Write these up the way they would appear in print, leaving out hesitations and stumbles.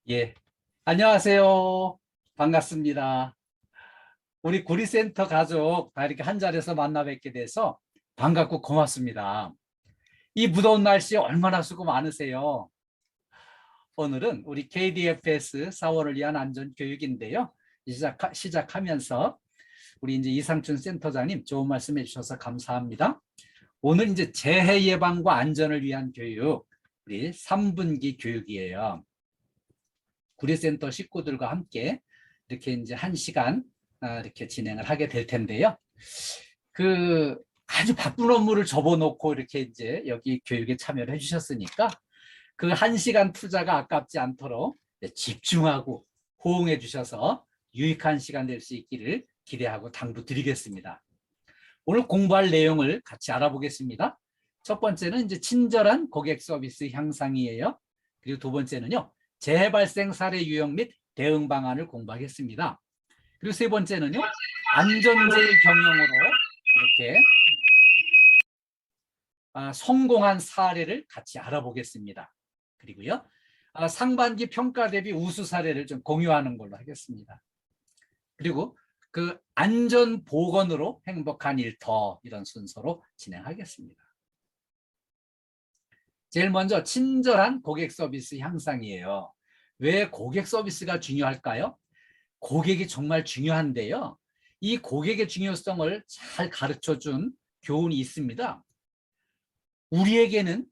예, 안녕하세요. 반갑습니다. 우리 구리센터 가족 다 이렇게 한 자리에서 만나 뵙게 돼서 반갑고 고맙습니다. 이 무더운 날씨에 얼마나 수고 많으세요. 오늘은 우리 KDFS 사원을 위한 안전교육인데요. 시작하면서 우리 이제 이상춘 센터장님 좋은 말씀 해주셔서 감사합니다. 오늘 이제 재해 예방과 안전을 위한 교육, 우리 3분기 교육이에요. 구리센터 식구들과 함께 이렇게 이제 1시간 이렇게 진행을 하게 될 텐데요. 그 아주 바쁜 업무를 접어놓고 이렇게 이제 여기 교육에 참여를 해주셨으니까 그 1시간 투자가 아깝지 않도록 집중하고 호응해 주셔서 유익한 시간 될 수 있기를 기대하고 당부드리겠습니다. 오늘 공부할 내용을 같이 알아보겠습니다. 첫 번째는 이제 친절한 고객 서비스 향상이에요. 그리고 두 번째는요, 재해 발생 사례 유형 및 대응 방안을 공부하겠습니다. 그리고 세 번째는요, 안전제일 경영으로 이렇게 성공한 사례를 같이 알아보겠습니다. 그리고요, 상반기 평가 대비 우수 사례를 좀 공유하는 걸로 하겠습니다. 그리고 그 안전 보건으로 행복한 일터, 이런 순서로 진행하겠습니다. 제일 먼저 친절한 고객 서비스 향상이에요. 왜 고객 서비스가 중요할까요? 고객이 정말 중요한데요. 이 고객의 중요성을 잘 가르쳐준 교훈이 있습니다. 우리에게는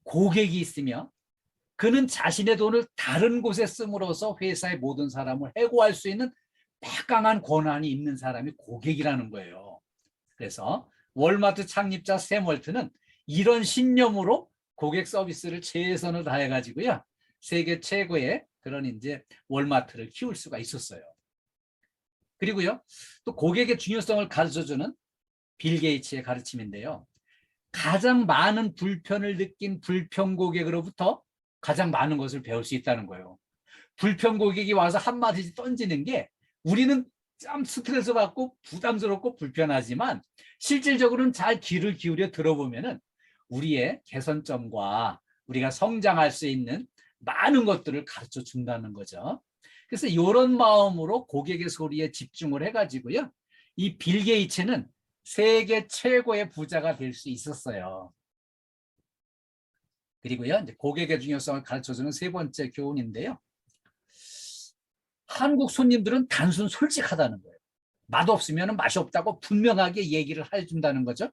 고객이 있으며 그는 자신의 돈을 다른 곳에 씀으로써 회사의 모든 사람을 해고할 수 있는 막강한 권한이 있는 사람이 고객이라는 거예요. 그래서 월마트 창립자 샘 월트는 이런 신념으로 고객 서비스를 최선을 다해가지고요, 세계 최고의 그런 이제 월마트를 키울 수가 있었어요. 그리고요, 또 고객의 중요성을 가르쳐주는 빌 게이츠의 가르침인데요. 가장 많은 불편을 느낀 불평 고객으로부터 가장 많은 것을 배울 수 있다는 거예요. 불평 고객이 와서 한마디 던지는 게 우리는 참 스트레스 받고 부담스럽고 불편하지만 실질적으로는 잘 귀를 기울여 들어보면은 우리의 개선점과 우리가 성장할 수 있는 많은 것들을 가르쳐 준다는 거죠. 그래서 이런 마음으로 고객의 소리에 집중을 해가지고요, 이 빌 게이츠는 세계 최고의 부자가 될 수 있었어요. 그리고요, 이제 고객의 중요성을 가르쳐주는 세 번째 교훈인데요. 한국 손님들은 단순 솔직하다는 거예요. 맛없으면 맛이 없다고 분명하게 얘기를 해준다는 거죠.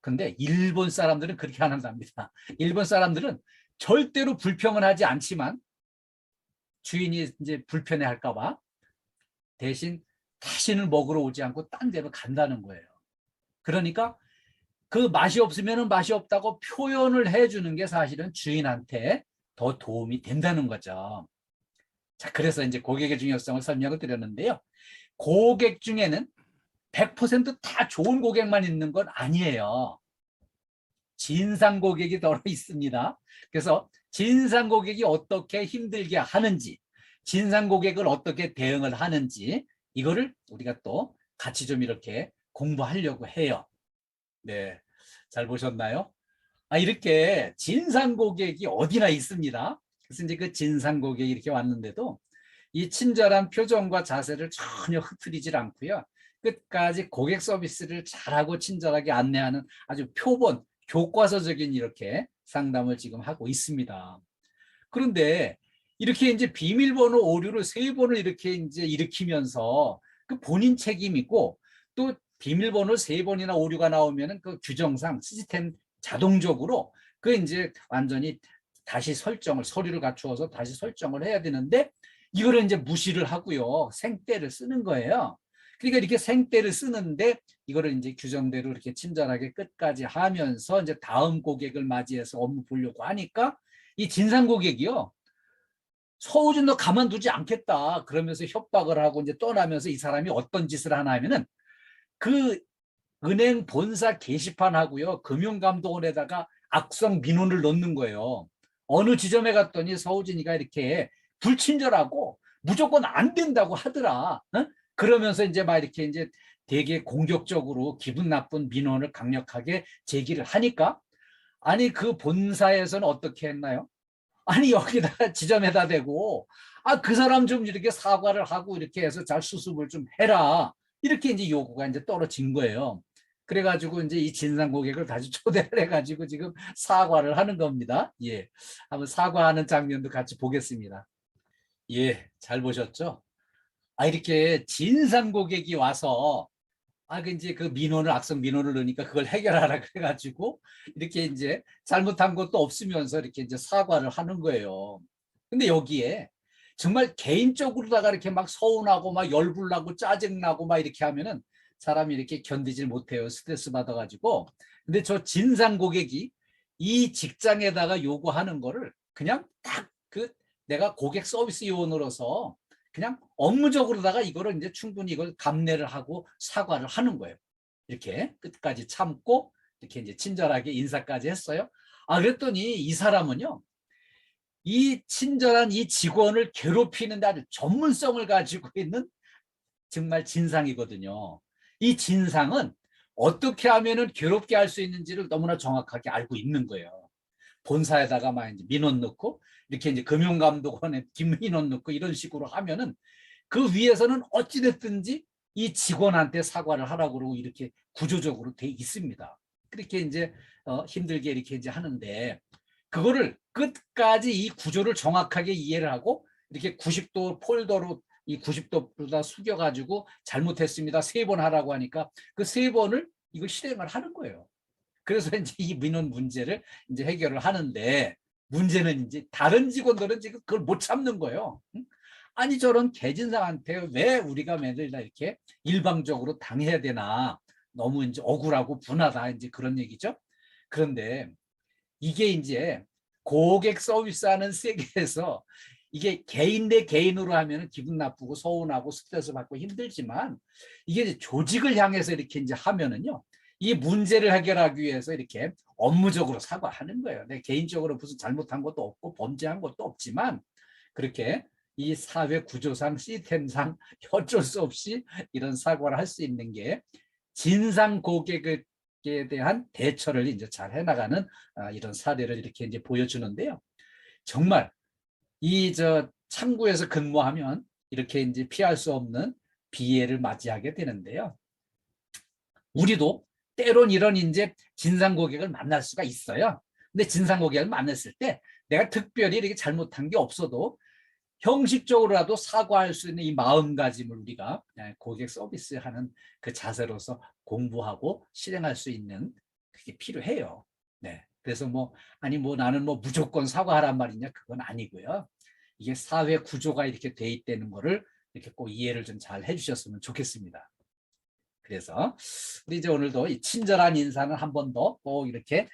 근데 일본 사람들은 그렇게 안 한답니다. 일본 사람들은 절대로 불평은 하지 않지만 주인이 이제 불편해할까봐 대신 다시는 먹으러 오지 않고 딴 데로 간다는 거예요. 그러니까 그 맛이 없으면 맛이 없다고 표현을 해주는 게 사실은 주인한테 더 도움이 된다는 거죠. 자, 그래서 이제 고객의 중요성을 설명을 드렸는데요. 고객 중에는 100%다 좋은 고객만 있는 건 아니에요. 진상 고객이 더러 있습니다. 그래서 진상 고객이 어떻게 힘들게 하는지, 진상 고객을 어떻게 대응을 하는지, 이거를 우리가 또 같이 좀 이렇게 공부하려고 해요. 네, 잘 보셨나요? 이렇게 진상 고객이 어디나 있습니다. 그래서 이제 그 진상 고객이 이렇게 왔는데도 이 친절한 표정과 자세를 전혀 흐트리질 않고요, 끝까지 고객 서비스를 잘하고 친절하게 안내하는 아주 표본, 교과서적인 이렇게 상담을 지금 하고 있습니다. 그런데 이렇게 이제 비밀번호 오류를 3번을 이렇게 이제 일으키면서 그 본인 책임이고, 또 비밀번호 3번이나 오류가 나오면은 그 규정상 시스템 자동적으로 그 이제 완전히 다시 설정을, 서류를 갖추어서 다시 설정을 해야 되는데 이거를 이제 무시를 하고요, 생떼를 쓰는 거예요. 그러니까 이렇게 생떼를 쓰는데 이거를 이제 규정대로 이렇게 친절하게 끝까지 하면서 이제 다음 고객을 맞이해서 업무 보려고 하니까 이 진상 고객이요, 서우진 너 가만두지 않겠다 그러면서 협박을 하고 이제 떠나면서 이 사람이 어떤 짓을 하나 하면은 그 은행 본사 게시판하고요, 금융감독원에다가 악성 민원을 넣는 거예요. 어느 지점에 갔더니 서우진이가 이렇게 불친절하고 무조건 안 된다고 하더라. 어? 그러면서 이제 막 이렇게 이제 되게 공격적으로 기분 나쁜 민원을 강력하게 제기를 하니까, 아니 그 본사에서는 어떻게 했나요? 아니 여기다가 지점에다 대고 그 사람 좀 이렇게 사과를 하고 이렇게 해서 잘 수습을 좀 해라. 이렇게 이제 요구가 이제 떨어진 거예요. 그래가지고 이제 이 진상 고객을 다시 초대를 해가지고 지금 사과를 하는 겁니다. 예. 한번 사과하는 장면도 같이 보겠습니다. 예, 잘 보셨죠? 이렇게 진상 고객이 와서 이제 그 민원을 악성 민원을 넣으니까 그걸 해결하라 그래가지고 이렇게 이제 잘못한 것도 없으면서 이렇게 이제 사과를 하는 거예요. 근데 여기에 정말 개인적으로다가 이렇게 막 서운하고 막 열불나고 짜증나고 막 이렇게 하면은 사람이 이렇게 견디질 못해요. 스트레스 받아가지고. 근데 저 진상 고객이 이 직장에다가 요구하는 거를 그냥 딱 그 내가 고객 서비스 요원으로서 그냥 업무적으로다가 이거를 이제 충분히 이걸 감내를 하고 사과를 하는 거예요. 이렇게 끝까지 참고 이렇게 이제 친절하게 인사까지 했어요. 그랬더니 이 사람은요, 이 친절한 이 직원을 괴롭히는데 아주 전문성을 가지고 있는 정말 진상이거든요. 이 진상은 어떻게 하면은 괴롭게 할 수 있는지를 너무나 정확하게 알고 있는 거예요. 본사에다가 막 이제 민원 넣고 이렇게 이제 금융감독원에 김민원 넣고 이런 식으로 하면은 그 위에서는 어찌됐든지 이 직원한테 사과를 하라고 그러고 이렇게 구조적으로 돼 있습니다. 그렇게 이제 힘들게 이렇게 이제 하는데 그거를 끝까지 이 구조를 정확하게 이해를 하고 이렇게 90도 폴더로 이 90도보다 숙여가지고 잘못했습니다. 3번 하라고 하니까 그 3번을 이걸 실행을 하는 거예요. 그래서 이제 이 민원 문제를 이제 해결을 하는데 문제는 이제 다른 직원들은 지금 그걸 못 참는 거예요. 아니 저런 개진상한테 왜 우리가 매일 이렇게 일방적으로 당해야 되나 너무 이제 억울하고 분하다 이제 그런 얘기죠. 그런데 이게 이제 고객 서비스하는 세계에서 이게 개인 대 개인으로 하면 기분 나쁘고 서운하고 스트레스 받고 힘들지만 이게 이제 조직을 향해서 이렇게 이제 하면은요 이 문제를 해결하기 위해서 이렇게 업무적으로 사과하는 거예요. 내 개인적으로 무슨 잘못한 것도 없고 범죄한 것도 없지만 그렇게 이 사회 구조상 시스템상 어쩔 수 없이 이런 사과를 할 수 있는 게 진상 고객에 대한 대처를 이제 잘 해나가는 이런 사례를 이렇게 이제 보여주는데요. 정말 이 저 창구에서 근무하면 이렇게 이제 피할 수 없는 비애를 맞이하게 되는데요. 우리도 때론 이런 이제 진상 고객을 만날 수가 있어요. 근데 진상 고객을 만났을 때 내가 특별히 이렇게 잘못한 게 없어도 형식적으로라도 사과할 수 있는 이 마음가짐을 우리가 고객 서비스하는 그 자세로서 공부하고 실행할 수 있는 그게 필요해요. 네. 그래서 나는 무조건 사과하란 말이냐 그건 아니고요. 이게 사회 구조가 이렇게 돼 있다는 거를 이렇게 꼭 이해를 좀 잘 해주셨으면 좋겠습니다. 그래서 우리 이제 오늘도 이 친절한 인사는 한 번 더 꼭 이렇게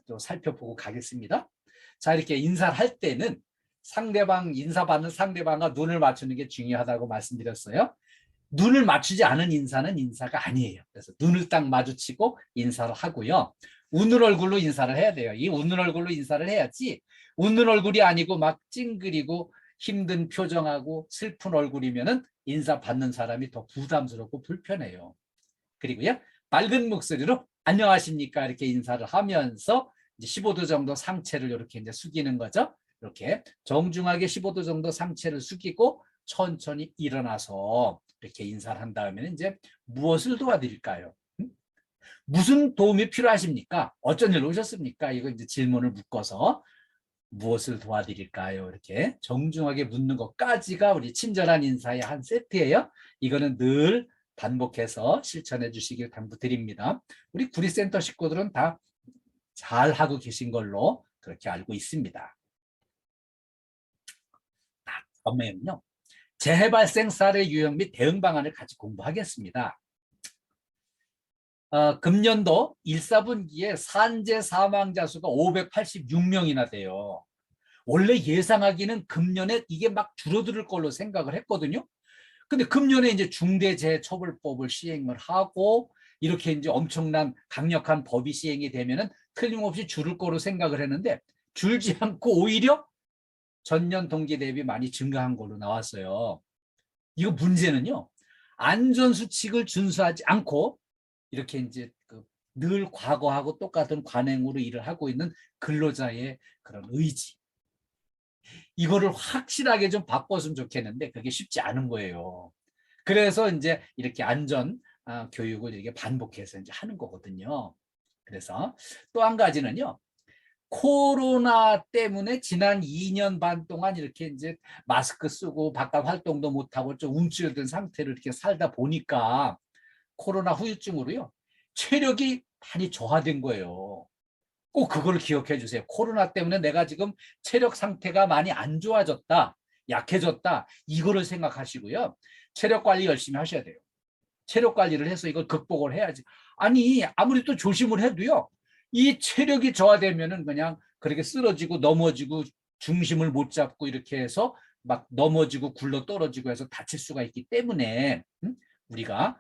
또 살펴보고 가겠습니다. 자, 이렇게 인사를 할 때는 상대방 인사받는 상대방과 눈을 맞추는 게 중요하다고 말씀드렸어요. 눈을 맞추지 않은 인사는 인사가 아니에요. 그래서 눈을 딱 마주치고 인사를 하고요. 웃는 얼굴로 인사를 해야 돼요. 이 웃는 얼굴로 인사를 해야지 웃는 얼굴이 아니고 막 찡그리고 힘든 표정하고 슬픈 얼굴이면은 인사 받는 사람이 더 부담스럽고 불편해요. 그리고요, 맑은 목소리로 안녕하십니까 이렇게 인사를 하면서 이제 15도 정도 상체를 이렇게 이제 숙이는 거죠. 이렇게 정중하게 15도 정도 상체를 숙이고 천천히 일어나서 이렇게 인사를 한 다음에 이제 무엇을 도와드릴까요? 무슨 도움이 필요하십니까? 어쩐 일로 오셨습니까? 이거 이제 질문을 묶어서 무엇을 도와드릴까요? 이렇게 정중하게 묻는 것까지가 우리 친절한 인사의 한 세트예요. 이거는 늘 반복해서 실천해 주시길 당부드립니다. 우리 구리센터 식구들은 다 잘하고 계신 걸로 그렇게 알고 있습니다. 다음에는요. 재해 발생 사례 유형 및 대응 방안을 같이 공부하겠습니다. 금년도 1사분기에 산재 사망자 수가 586명이나 돼요. 원래 예상하기는 금년에 이게 막 줄어들 걸로 생각을 했거든요. 근데 금년에 이제 중대재해처벌법을 시행을 하고 이렇게 이제 엄청난 강력한 법이 시행이 되면은 틀림없이 줄을 거로 생각을 했는데 줄지 않고 오히려 전년 동기 대비 많이 증가한 걸로 나왔어요. 이거 문제는요. 안전수칙을 준수하지 않고 이렇게 이제 늘 과거하고 똑같은 관행으로 일을 하고 있는 근로자의 그런 의지. 이거를 확실하게 좀 바꿨으면 좋겠는데 그게 쉽지 않은 거예요. 그래서 이제 이렇게 안전 교육을 이렇게 반복해서 이제 하는 거거든요. 그래서 또 한 가지는요. 코로나 때문에 지난 2년 반 동안 이렇게 이제 마스크 쓰고 바깥 활동도 못하고 좀 움츠러든 상태로 이렇게 살다 보니까 코로나 후유증으로요. 체력이 많이 저하된 거예요. 꼭 그걸 기억해 주세요. 코로나 때문에 내가 지금 체력 상태가 많이 안 좋아졌다, 약해졌다, 이거를 생각하시고요. 체력 관리 열심히 하셔야 돼요. 체력 관리를 해서 이걸 극복을 해야지. 아니, 아무리 또 조심을 해도요. 이 체력이 저하되면은 그냥 그렇게 쓰러지고 넘어지고 중심을 못 잡고 이렇게 해서 막 넘어지고 굴러 떨어지고 해서 다칠 수가 있기 때문에 우리가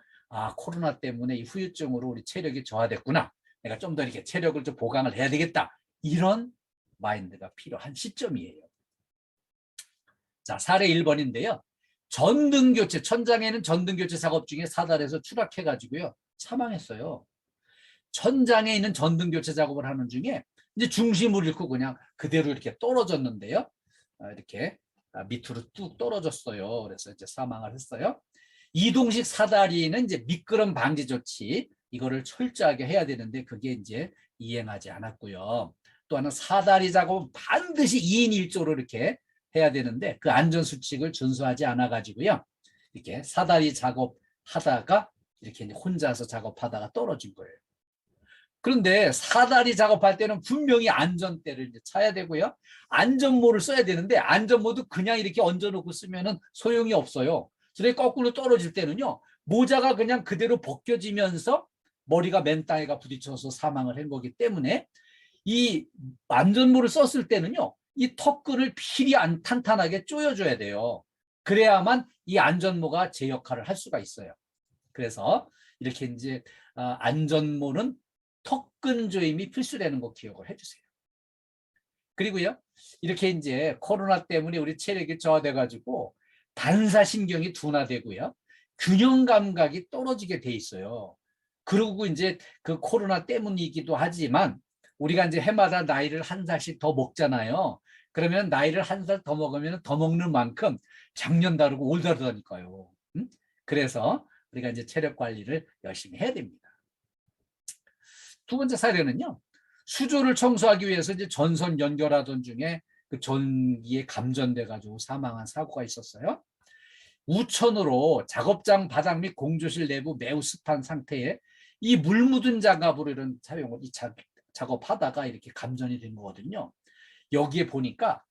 코로나 때문에 이 후유증으로 우리 체력이 저하됐구나. 내가 좀 더 이렇게 체력을 좀 보강을 해야 되겠다. 이런 마인드가 필요한 시점이에요. 자, 사례 1번인데요. 전등교체, 천장에는 전등교체 작업 중에 사달에서 추락해가지고요. 사망했어요. 천장에 있는 전등교체 작업을 하는 중에 이제 중심을 잃고 그냥 그대로 이렇게 떨어졌는데요. 이렇게 밑으로 뚝 떨어졌어요. 그래서 이제 사망을 했어요. 이동식 사다리는 이제 미끄럼 방지 조치, 이거를 철저하게 해야 되는데 그게 이제 이행하지 않았고요. 또 하나 사다리 작업은 반드시 2인 1조로 이렇게 해야 되는데 그 안전수칙을 준수하지 않아 가지고요. 이렇게 사다리 작업하다가 이렇게 혼자서 작업하다가 떨어진 거예요. 그런데 사다리 작업할 때는 분명히 안전대를 이제 차야 되고요. 안전모를 써야 되는데 안전모도 그냥 이렇게 얹어놓고 쓰면은 소용이 없어요. 그래서 거꾸로 떨어질 때는요. 모자가 그냥 그대로 벗겨지면서 머리가 맨 땅에가 부딪혀서 사망을 한 거기 때문에 이 안전모를 썼을 때는요. 이 턱끈을 필히 탄탄하게 조여줘야 돼요. 그래야만 이 안전모가 제 역할을 할 수가 있어요. 그래서 이렇게 이제 안전모는 턱끈 조임이 필수라는 거 기억을 해주세요. 그리고요, 이렇게 이제 코로나 때문에 우리 체력이 저하돼가지고 반사신경이 둔화되고요, 균형 감각이 떨어지게 돼 있어요. 그리고 이제 그 코로나 때문이기도 하지만 우리가 이제 해마다 나이를 한 살씩 더 먹잖아요. 그러면 나이를 한 살 더 먹으면 더 먹는 만큼 작년 다르고 올 다르다니까요. 그래서 우리가 이제 체력 관리를 열심히 해야 됩니다. 두 번째 사례는요. 수조를 청소하기 위해서 이제 전선 연결하던 중에 그 전기에 감전돼 가지고 사망한 사고가 있었어요. 우천으로 작업장 바닥 및 공조실 내부 매우 습한 상태에 이 물 묻은 장갑으로 이런 사용을 작업하다가 이렇게 감전이 된 거거든요. 여기에 보니까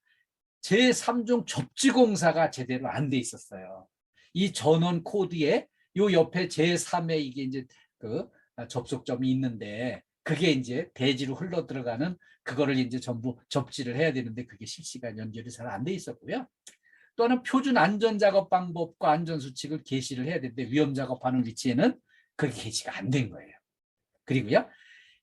제3종 접지공사가 제대로 안 돼 있었어요. 이 전원 코드에 요 옆에 제3의 이게 이제 그 접속점이 있는데 그게 이제 대지로 흘러 들어가는 그거를 이제 전부 접지를 해야 되는데 그게 실시간 연결이 잘 안 돼 있었고요. 또 하나 표준 안전작업 방법과 안전수칙을 게시를 해야 되는데 위험작업하는 위치에는 그게 게시가 안 된 거예요. 그리고요.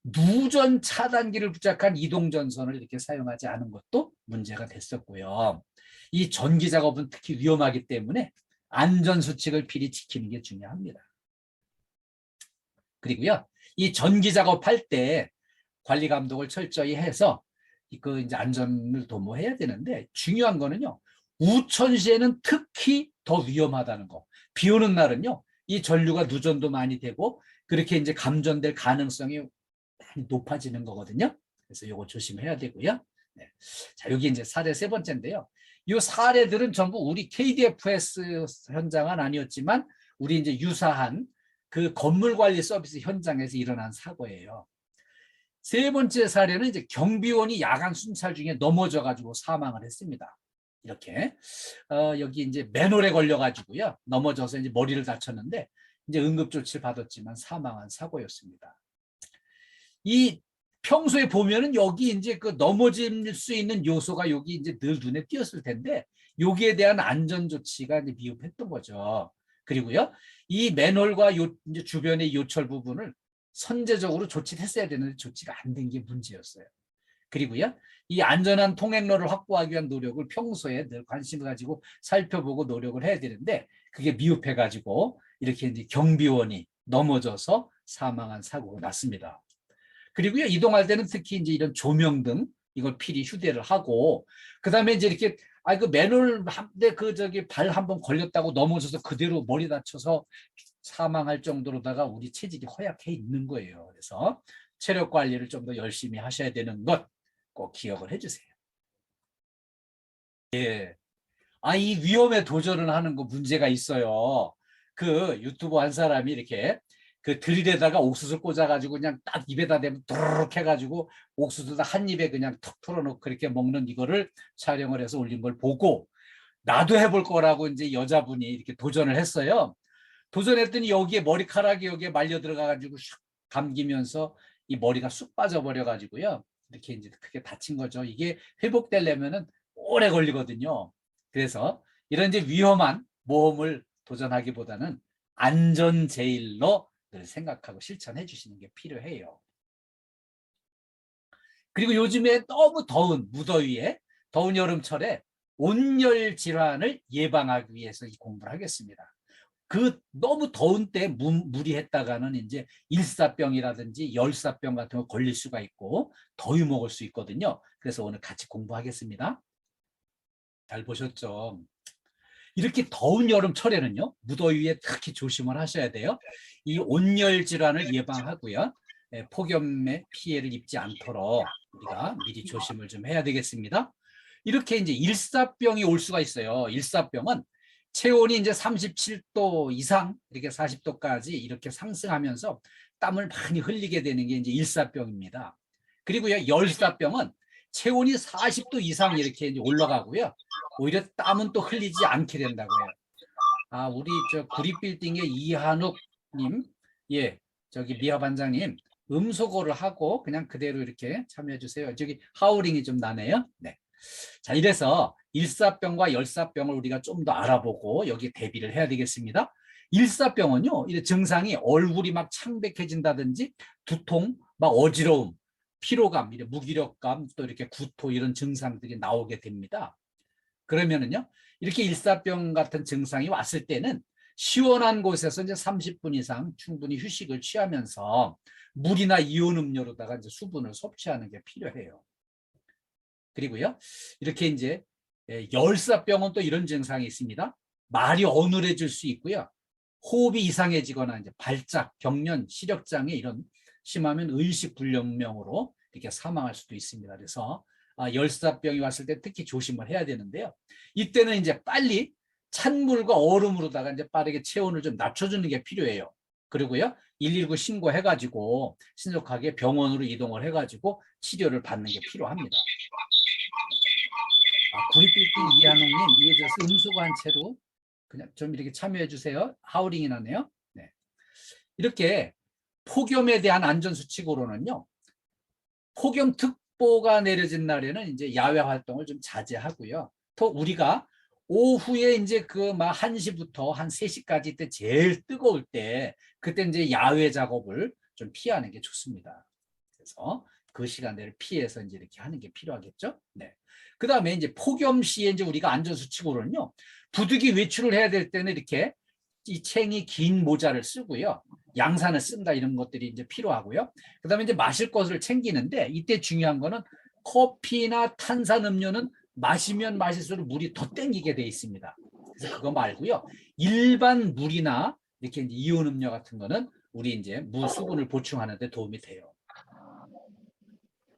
누전 차단기를 부착한 이동전선을 이렇게 사용하지 않은 것도 문제가 됐었고요. 이 전기 작업은 특히 위험하기 때문에 안전수칙을 필히 지키는 게 중요합니다. 그리고요. 이 전기 작업할 때 관리 감독을 철저히 해서 그 이제 안전을 도모해야 되는데 중요한 거는요. 우천시에는 특히 더 위험하다는 거. 비 오는 날은요. 이 전류가 누전도 많이 되고 그렇게 이제 감전될 가능성이 많이 높아지는 거거든요. 그래서 이거 조심해야 되고요. 네. 자, 여기 이제 사례 세 번째인데요. 이 사례들은 전부 우리 KDFS 현장은 아니었지만 우리 이제 유사한 그 건물 관리 서비스 현장에서 일어난 사고예요. 세 번째 사례는 이제 경비원이 야간 순찰 중에 넘어져 가지고 사망을 했습니다. 이렇게 여기 이제 맨홀에 걸려 가지고요 넘어져서 이제 머리를 다쳤는데 이제 응급 조치를 받았지만 사망한 사고였습니다. 이 평소에 보면은 여기 이제 그 넘어질 수 있는 요소가 여기 이제 늘 눈에 띄었을 텐데 여기에 대한 안전 조치가 이제 미흡했던 거죠. 그리고요 이 맨홀과 이제 주변의 요철 부분을 선제적으로 조치를 했어야 되는데 조치가 안 된 게 문제였어요. 그리고요 이 안전한 통행로를 확보하기 위한 노력을 평소에 늘 관심을 가지고 살펴보고 노력을 해야 되는데 그게 미흡해 가지고 이렇게 이제 경비원이 넘어져서 사망한 사고가 났습니다. 그리고요 이동할 때는 특히 이제 이런 조명 등 이걸 필히 휴대를 하고 그다음에 이제 이렇게 아, 그 맨홀 한데 그 저기 발 한번 걸렸다고 넘어져서 그대로 머리 다쳐서 사망할 정도로다가 우리 체질이 허약해 있는 거예요. 그래서 체력 관리를 좀 더 열심히 하셔야 되는 것 꼭 기억을 해주세요. 아, 이 위험에 도전을 하는 거 문제가 있어요. 그 유튜브 한 사람이 이렇게 그 드릴에다가 옥수수를 꽂아가지고 그냥 딱 입에다 대면 두르륵 해가지고 옥수수도 한 입에 그냥 툭 털어놓고 그렇게 먹는 이거를 촬영을 해서 올린 걸 보고 나도 해볼 거라고 이제 여자분이 이렇게 도전을 했어요. 도전했더니 여기에 머리카락이 여기에 말려 들어가가지고 슉 감기면서 이 머리가 쑥 빠져버려가지고요. 이렇게 이제 크게 다친 거죠. 이게 회복되려면은 오래 걸리거든요. 그래서 이런 이제 위험한 모험을 도전하기보다는 안전 제일로 늘 생각하고 실천해 주시는 게 필요해요. 그리고 요즘에 너무 더운 무더위에 더운 여름철에 온열 질환을 예방하기 위해서 이 공부를 하겠습니다. 그 너무 더운 때 무리했다가는 이제 일사병이라든지 열사병 같은 거 걸릴 수가 있고 더위 먹을 수 있거든요. 그래서 오늘 같이 공부하겠습니다. 잘 보셨죠? 이렇게 더운 여름철에는요, 무더위에 특히 조심을 하셔야 돼요. 이 온열 질환을 예방하고요. 폭염의 피해를 입지 않도록 우리가 미리 조심을 좀 해야 되겠습니다. 이렇게 이제 일사병이 올 수가 있어요. 일사병은 체온이 이제 37도 이상, 이렇게 40도까지 이렇게 상승하면서 땀을 많이 흘리게 되는 게 이제 일사병입니다. 그리고요, 열사병은 체온이 40도 이상 이렇게 이제 올라가고요. 오히려 땀은 또 흘리지 않게 된다고요. 아, 우리 저 구리빌딩의 이한욱님, 예, 저기 미아 반장님, 음소거를 하고 그냥 그대로 이렇게 참여해 주세요. 저기 하우링이 좀 나네요. 네. 자, 이래서 일사병과 열사병을 우리가 좀 더 알아보고 여기 대비를 해야 되겠습니다. 일사병은요, 이 증상이 얼굴이 막 창백해진다든지 두통, 막 어지러움, 피로감, 무기력감, 또 이렇게 구토 이런 증상들이 나오게 됩니다. 그러면은요, 이렇게 일사병 같은 증상이 왔을 때는 시원한 곳에서 이제 30분 이상 충분히 휴식을 취하면서 물이나 이온 음료로다가 이제 수분을 섭취하는 게 필요해요. 그리고요, 이렇게 이제 열사병은 또 이런 증상이 있습니다. 말이 어눌해질 수 있고요. 호흡이 이상해지거나 이제 발작, 경련, 시력장애 이런 심하면 의식불명령으로 이렇게 사망할 수도 있습니다. 그래서 열사병이 왔을 때 특히 조심을 해야 되는데요. 이때는 이제 빨리 찬물과 얼음으로다가 이제 빠르게 체온을 좀 낮춰주는 게 필요해요. 그리고요, 119 신고해가지고 신속하게 병원으로 이동을 해가지고 치료를 받는 게 필요합니다. 구리빌딩 이한홍님, 이게 저 음수관 채로 그냥 좀 이렇게 참여해 주세요. 하우링이 나네요. 네. 이렇게 폭염에 대한 안전수칙으로는요, 폭염특보가 내려진 날에는 이제 야외 활동을 좀 자제하고요. 또 우리가 오후에 이제 그 막 1시부터 한 3시까지 때 제일 뜨거울 때 그때 이제 야외 작업을 좀 피하는 게 좋습니다. 그래서 그 시간대를 피해서 이제 이렇게 하는 게 필요하겠죠. 네. 그 다음에 이제 폭염 시에 이제 우리가 안전수칙으로는요, 부득이 외출을 해야 될 때는 이렇게 이 챙이 긴 모자를 쓰고요. 양산을 쓴다 이런 것들이 이제 필요하고요. 그 다음에 이제 마실 것을 챙기는데 이때 중요한 거는 커피나 탄산음료는 마시면 마실수록 물이 더 땡기게 돼 있습니다. 그래서 그거 말고요. 일반 물이나 이렇게 이제 이온 음료 같은 거는 우리 이제 물 수분을 보충하는 데 도움이 돼요.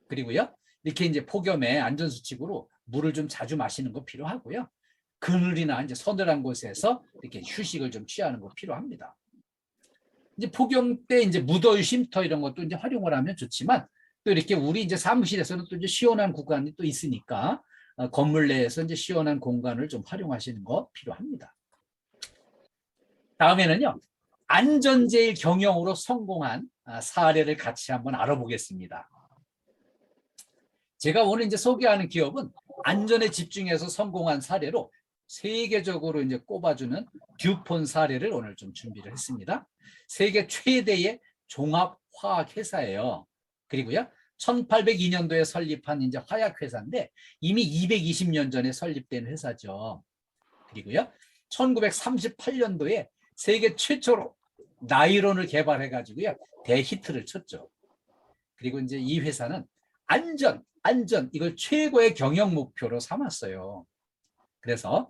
그리고요, 이렇게 이제 폭염에 안전수칙으로 물을 좀 자주 마시는 거 필요하고요. 그늘이나 이제 서늘한 곳에서 이렇게 휴식을 좀 취하는 거 필요합니다. 이제 폭염 때 이제 무더위 쉼터 이런 것도 이제 활용을 하면 좋지만 또 이렇게 우리 이제 사무실에서는 또 이제 시원한 공간이 또 있으니까 건물 내에서 이제 시원한 공간을 좀 활용하시는 거 필요합니다. 다음에는요, 안전제일 경영으로 성공한 사례를 같이 한번 알아보겠습니다. 제가 오늘 이제 소개하는 기업은 안전에 집중해서 성공한 사례로 세계적으로 이제 꼽아주는 듀폰 사례를 오늘 좀 준비를 했습니다. 세계 최대의 종합화학 회사예요. 그리고요, 1802년도에 설립한 이제 화약 회사인데 이미 220년 전에 설립된 회사죠. 그리고요, 1938년도에 세계 최초로 나일론을 개발해 가지고요, 대히트를 쳤죠. 그리고 이제 이 회사는 안전 이걸 최고의 경영 목표로 삼았어요. 그래서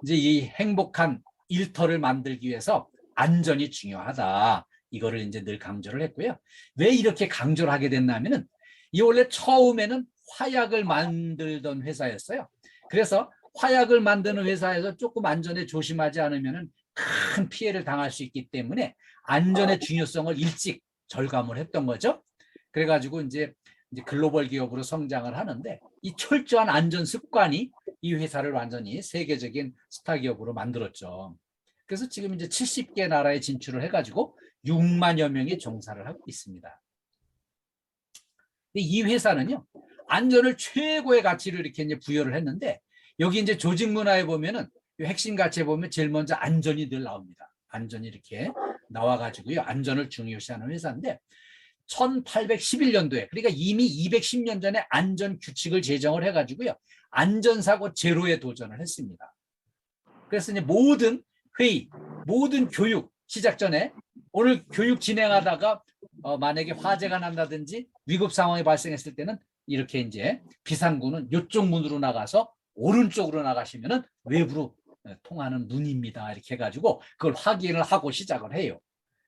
이제 이 행복한 일터를 만들기 위해서 안전이 중요하다. 이거를 이제 늘 강조를 했고요. 왜 이렇게 강조를 하게 됐냐면은 이 원래 처음에는 화약을 만들던 회사였어요. 그래서 화약을 만드는 회사에서 조금 안전에 조심하지 않으면은 큰 피해를 당할 수 있기 때문에 안전의 중요성을 일찍 절감을 했던 거죠. 그래가지고 이제 글로벌 기업으로 성장을 하는데 이 철저한 안전 습관이 이 회사를 완전히 세계적인 스타 기업으로 만들었죠. 그래서 지금 이제 70개 나라에 진출을 해가지고 6만여 명이 종사를 하고 있습니다. 이 회사는요, 안전을 최고의 가치로 이렇게 이제 부여를 했는데, 여기 이제 조직 문화에 보면은 핵심 가치에 보면 제일 먼저 안전이 늘 나옵니다. 안전이 이렇게 나와가지고요, 안전을 중요시하는 회사인데, 1811년도에, 그러니까 이미 210년 전에 안전 규칙을 제정을 해가지고요, 안전사고 제로에 도전을 했습니다. 그래서 이제 모든 회의, 모든 교육 시작 전에 오늘 교육 진행하다가 만약에 화재가 난다든지 위급 상황이 발생했을 때는 이렇게 이제 비상구는 이쪽 문으로 나가서 오른쪽으로 나가시면은 외부로 통하는 문입니다. 이렇게 해가지고 그걸 확인을 하고 시작을 해요.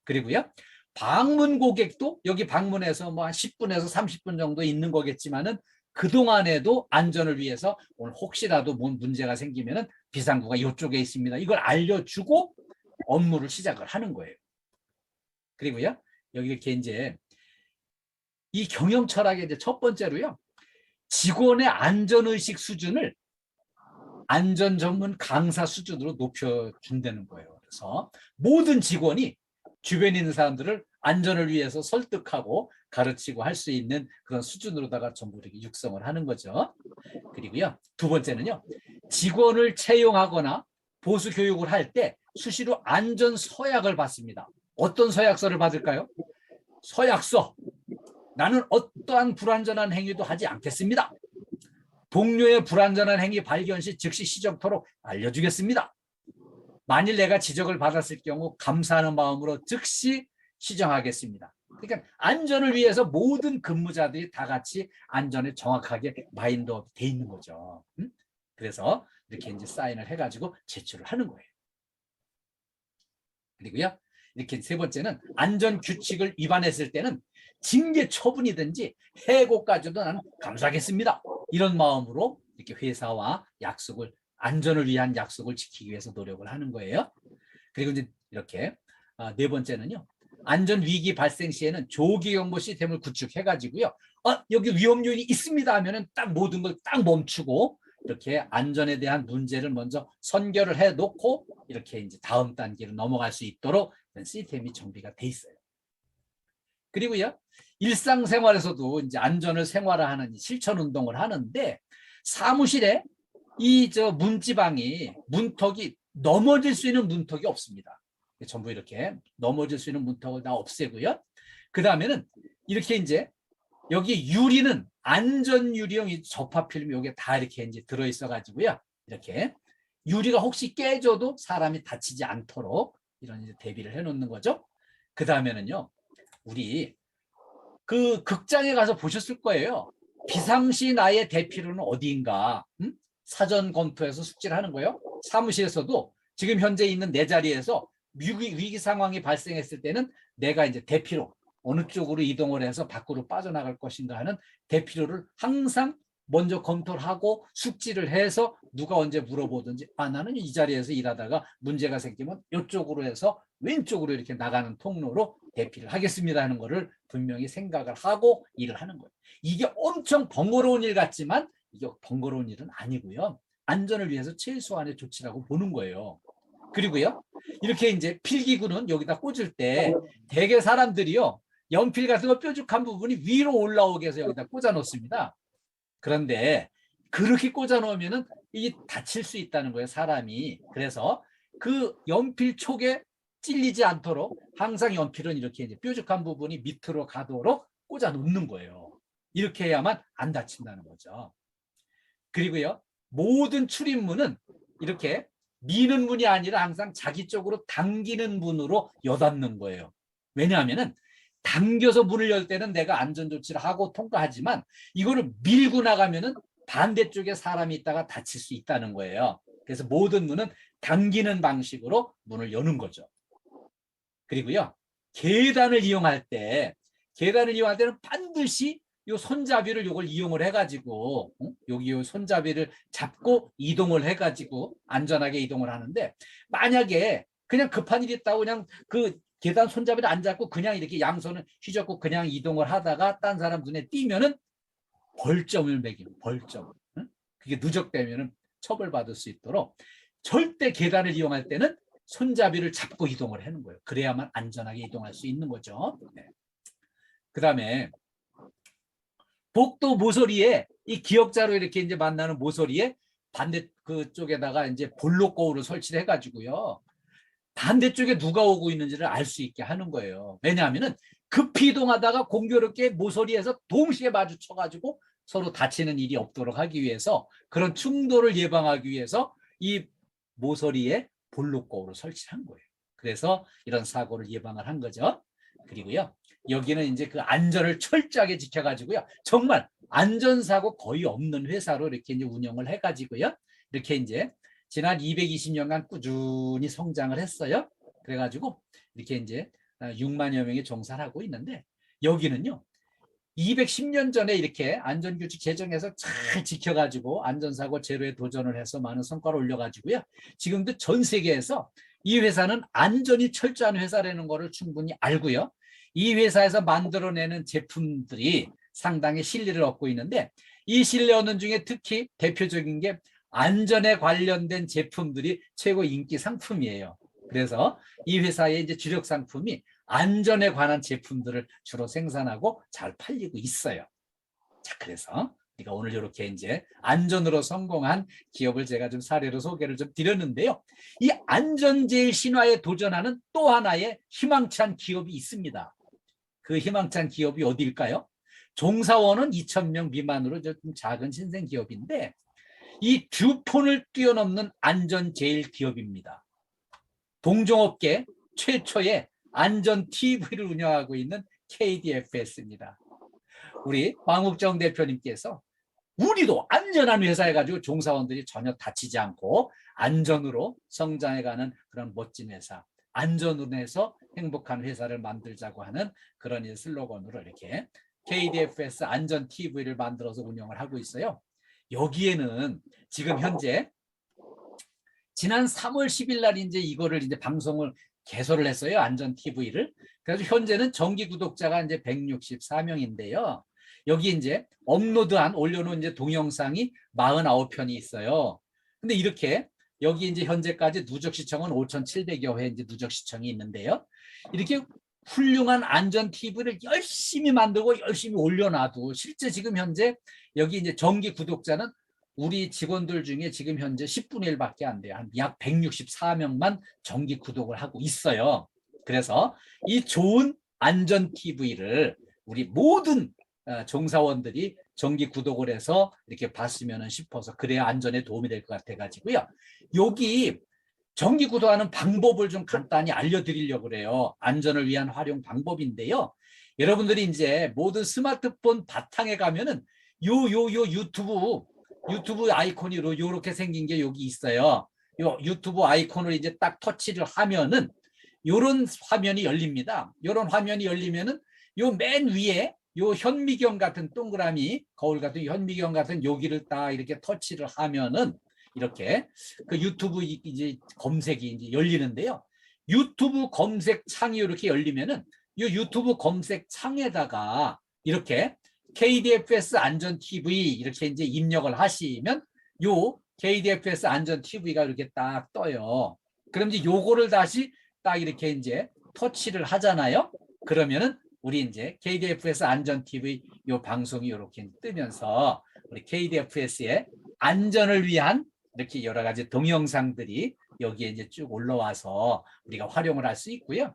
그리고요. 방문 고객도 여기 방문해서 뭐 한 10분에서 30분 정도 있는 거겠지만은 그동안에도 안전을 위해서 오늘 혹시라도 뭔 문제가 생기면은 비상구가 이쪽에 있습니다. 이걸 알려주고 업무를 시작을 하는 거예요. 그리고요. 여기 이렇게 이제 이 경영 철학의 이제 첫 번째로요. 직원의 안전의식 수준을 안전 전문 강사 수준으로 높여준다는 거예요. 그래서 모든 직원이 주변에 있는 사람들을 안전을 위해서 설득하고 가르치고 할 수 있는 그런 수준으로다가 전부 이렇게 육성을 하는 거죠. 그리고요. 두 번째는요. 직원을 채용하거나 보수 교육을 할 때 수시로 안전 서약을 받습니다. 어떤 서약서를 받을까요? 서약서. 나는 어떠한 불안전한 행위도 하지 않겠습니다. 동료의 불안전한 행위 발견 시 즉시 시정토록 알려주겠습니다. 만일 내가 지적을 받았을 경우 감사하는 마음으로 즉시 시정하겠습니다. 그러니까 안전을 위해서 모든 근무자들이 다 같이 안전에 정확하게 마인드업 돼 있는 거죠. 그래서 이렇게 이제 사인을 해가지고 제출을 하는 거예요. 그리고요, 이렇게 세 번째는 안전 규칙을 위반했을 때는 징계 처분이든지 해고까지도 나는 감수하겠습니다. 이런 마음으로 이렇게 회사와 약속을 안전을 위한 약속을 지키기 위해서 노력을 하는 거예요. 그리고 이제 이렇게 네 번째는요. 안전 위기 발생 시에는 조기 경보 시스템을 구축해가지고요. 여기 위험 요인이 있습니다 하면은 딱 모든 걸 딱 멈추고 이렇게 안전에 대한 문제를 먼저 선결을 해놓고 이렇게 이제 다음 단계로 넘어갈 수 있도록 시스템이 정비가 돼 있어요. 그리고요. 일상생활에서도 이제 안전을 생활화하는 실천 운동을 하는데 사무실에 이 문지방이 문턱이 넘어질 수 있는 문턱이 없습니다. 전부 이렇게 넘어질 수 있는 문턱을 다 없애고요. 그 다음에는 이렇게 이제 여기 유리는 안전 유리용 접합 필름 여기에 다 이렇게 이제 들어 있어 가지고요. 이렇게 유리가 혹시 깨져도 사람이 다치지 않도록 이런 이제 대비를 해 놓는 거죠. 그 다음에는요. 우리 그 극장에 가서 보셨을 거예요. 비상시 나의 대피로는 어디인가? 사전 검토해서 숙지를 하는 거예요. 사무실에서도 지금 현재 있는 내 자리에서 위기 상황이 발생했을 때는 내가 이제 대피로 어느 쪽으로 이동을 해서 밖으로 빠져나갈 것인가 하는 대피로를 항상 먼저 검토를 하고 숙지를 해서 누가 언제 물어보든지 나는 이 자리에서 일하다가 문제가 생기면 이쪽으로 해서 왼쪽으로 이렇게 나가는 통로로 대피를 하겠습니다 하는 거를 분명히 생각을 하고 일을 하는 거예요. 이게 엄청 번거로운 일 같지만 이게 번거로운 일은 아니고요. 안전을 위해서 최소한의 조치라고 보는 거예요. 그리고요. 이렇게 이제 필기구는 여기다 꽂을 때 대개 사람들이요. 연필 같은 거 뾰족한 부분이 위로 올라오게 해서 여기다 꽂아 놓습니다. 그런데 그렇게 꽂아 놓으면은 이게 다칠 수 있다는 거예요, 사람이. 그래서 그 연필 촉에 찔리지 않도록 항상 연필은 이렇게 이제 뾰족한 부분이 밑으로 가도록 꽂아 놓는 거예요. 이렇게 해야만 안 다친다는 거죠. 그리고요, 모든 출입문은 이렇게 미는 문이 아니라 항상 자기 쪽으로 당기는 문으로 여닫는 거예요. 왜냐하면은 당겨서 문을 열 때는 내가 안전조치를 하고 통과하지만 이거를 밀고 나가면은 반대쪽에 사람이 있다가 다칠 수 있다는 거예요. 그래서 모든 문은 당기는 방식으로 문을 여는 거죠. 그리고요, 계단을 이용할 때는 반드시 요 손잡이를 요걸 이용을 해가지고 여기 요 손잡이를 잡고 이동을 해가지고 안전하게 이동을 하는데, 만약에 그냥 급한 일이 있다고 그냥 그 계단 손잡이를 안 잡고 그냥 이렇게 양손을 휘젓고 그냥 이동을 하다가 딴 사람 눈에 띄면은 벌점을 매기는 벌점. 그게 누적되면은 처벌받을 수 있도록 절대 계단을 이용할 때는 손잡이를 잡고 이동을 하는 거예요. 그래야만 안전하게 이동할 수 있는 거죠. 네. 그다음에 복도 모서리에 이 기역자로 이렇게 이제 만나는 모서리에 반대 그쪽에다가 이제 볼록 거울을 설치를 해가지고요, 반대쪽에 누가 오고 있는지를 알 수 있게 하는 거예요. 왜냐하면은 급히 이동하다가 공교롭게 모서리에서 동시에 마주쳐가지고 서로 다치는 일이 없도록 하기 위해서, 그런 충돌을 예방하기 위해서 이 모서리에 볼록 거울을 설치한 거예요. 그래서 이런 사고를 예방을 한 거죠. 그리고요, 여기는 이제 그 안전을 철저하게 지켜가지고요, 정말 안전사고 거의 없는 회사로 이렇게 이제 운영을 해가지고요, 이렇게 이제 지난 220년간 꾸준히 성장을 했어요. 그래가지고 이렇게 이제 6만여 명이 종사를 하고 있는데, 여기는요 210년 전에 이렇게 안전규칙 제정해서 잘 지켜가지고 안전사고 제로에 도전을 해서 많은 성과를 올려가지고요, 지금도 전 세계에서 이 회사는 안전이 철저한 회사라는 것을 충분히 알고요, 이 회사에서 만들어내는 제품들이 상당히 신뢰를 얻고 있는데, 이 신뢰 얻는 중에 특히 대표적인 게 안전에 관련된 제품들이 최고 인기 상품이에요. 그래서 이 회사의 이제 주력 상품이 안전에 관한 제품들을 주로 생산하고 잘 팔리고 있어요. 자, 그래서 우리가 오늘 이렇게 이제 안전으로 성공한 기업을 제가 좀 사례로 소개를 좀 드렸는데요. 이 안전제일 신화에 도전하는 또 하나의 희망찬 기업이 있습니다. 그 희망찬 기업이 어디일까요? 종사원은 2,000명 미만으로 좀 작은 신생 기업인데, 이 듀폰을 뛰어넘는 안전제일 기업입니다. 동종업계 최초의 안전 TV를 운영하고 있는 KDFS입니다. 우리 황욱정 대표님께서 우리도 안전한 회사 해가지고 종사원들이 전혀 다치지 않고 안전으로 성장해가는 그런 멋진 회사, 안전으로 해서 행복한 회사를 만들자고 하는 그런 슬로건으로 이렇게 KDFS 안전 TV를 만들어서 운영을 하고 있어요. 여기에는 지금 현재 지난 3월 10일 날 이제 이거를 이제 방송을 개설을 했어요. 안전 TV를. 그래서 현재는 정기 구독자가 이제 164명인데요. 여기 이제 업로드한 올려놓은 이제 동영상이 49편이 있어요. 근데 이렇게 여기 이제 현재까지 누적 시청은 5,700여 회 이제 누적 시청이 있는데요. 이렇게 훌륭한 안전 TV를 열심히 만들고 열심히 올려놔도 실제 지금 현재 여기 이제 정기 구독자는 우리 직원들 중에 지금 현재 10분의 1밖에 안 돼요. 약 164명만 정기 구독을 하고 있어요. 그래서 이 좋은 안전 TV를 우리 모든 종사원들이 정기 구독을 해서 이렇게 봤으면 싶어서, 그래야 안전에 도움이 될 것 같아가지고요. 여기 정기 구독하는 방법을 좀 간단히 알려드리려고 그래요. 안전을 위한 활용 방법인데요. 여러분들이 이제 모든 스마트폰 바탕에 가면은 요 유튜브 아이콘이 요렇게 생긴 게 여기 있어요. 요 유튜브 아이콘을 이제 딱 터치를 하면은 요런 화면이 열립니다. 요런 화면이 열리면은 요 맨 위에 요 현미경 같은 동그라미, 거울 같은 현미경 같은 여기를 딱 이렇게 터치를 하면은 이렇게 그 유튜브 이제 검색이 이제 열리는데요. 유튜브 검색 창이 이렇게 열리면은 이 유튜브 검색 창에다가 이렇게 KDFS 안전 TV 이렇게 이제 입력을 하시면 요 KDFS 안전 TV가 이렇게 딱 떠요. 그럼 이제 요거를 다시 딱 이렇게 이제 터치를 하잖아요. 그러면은 우리 이제 KDFS 안전 TV 요 방송이 이렇게 뜨면서 우리 KDFS의 안전을 위한 이렇게 여러 가지 동영상들이 여기에 이제 쭉 올라와서 우리가 활용을 할 수 있고요.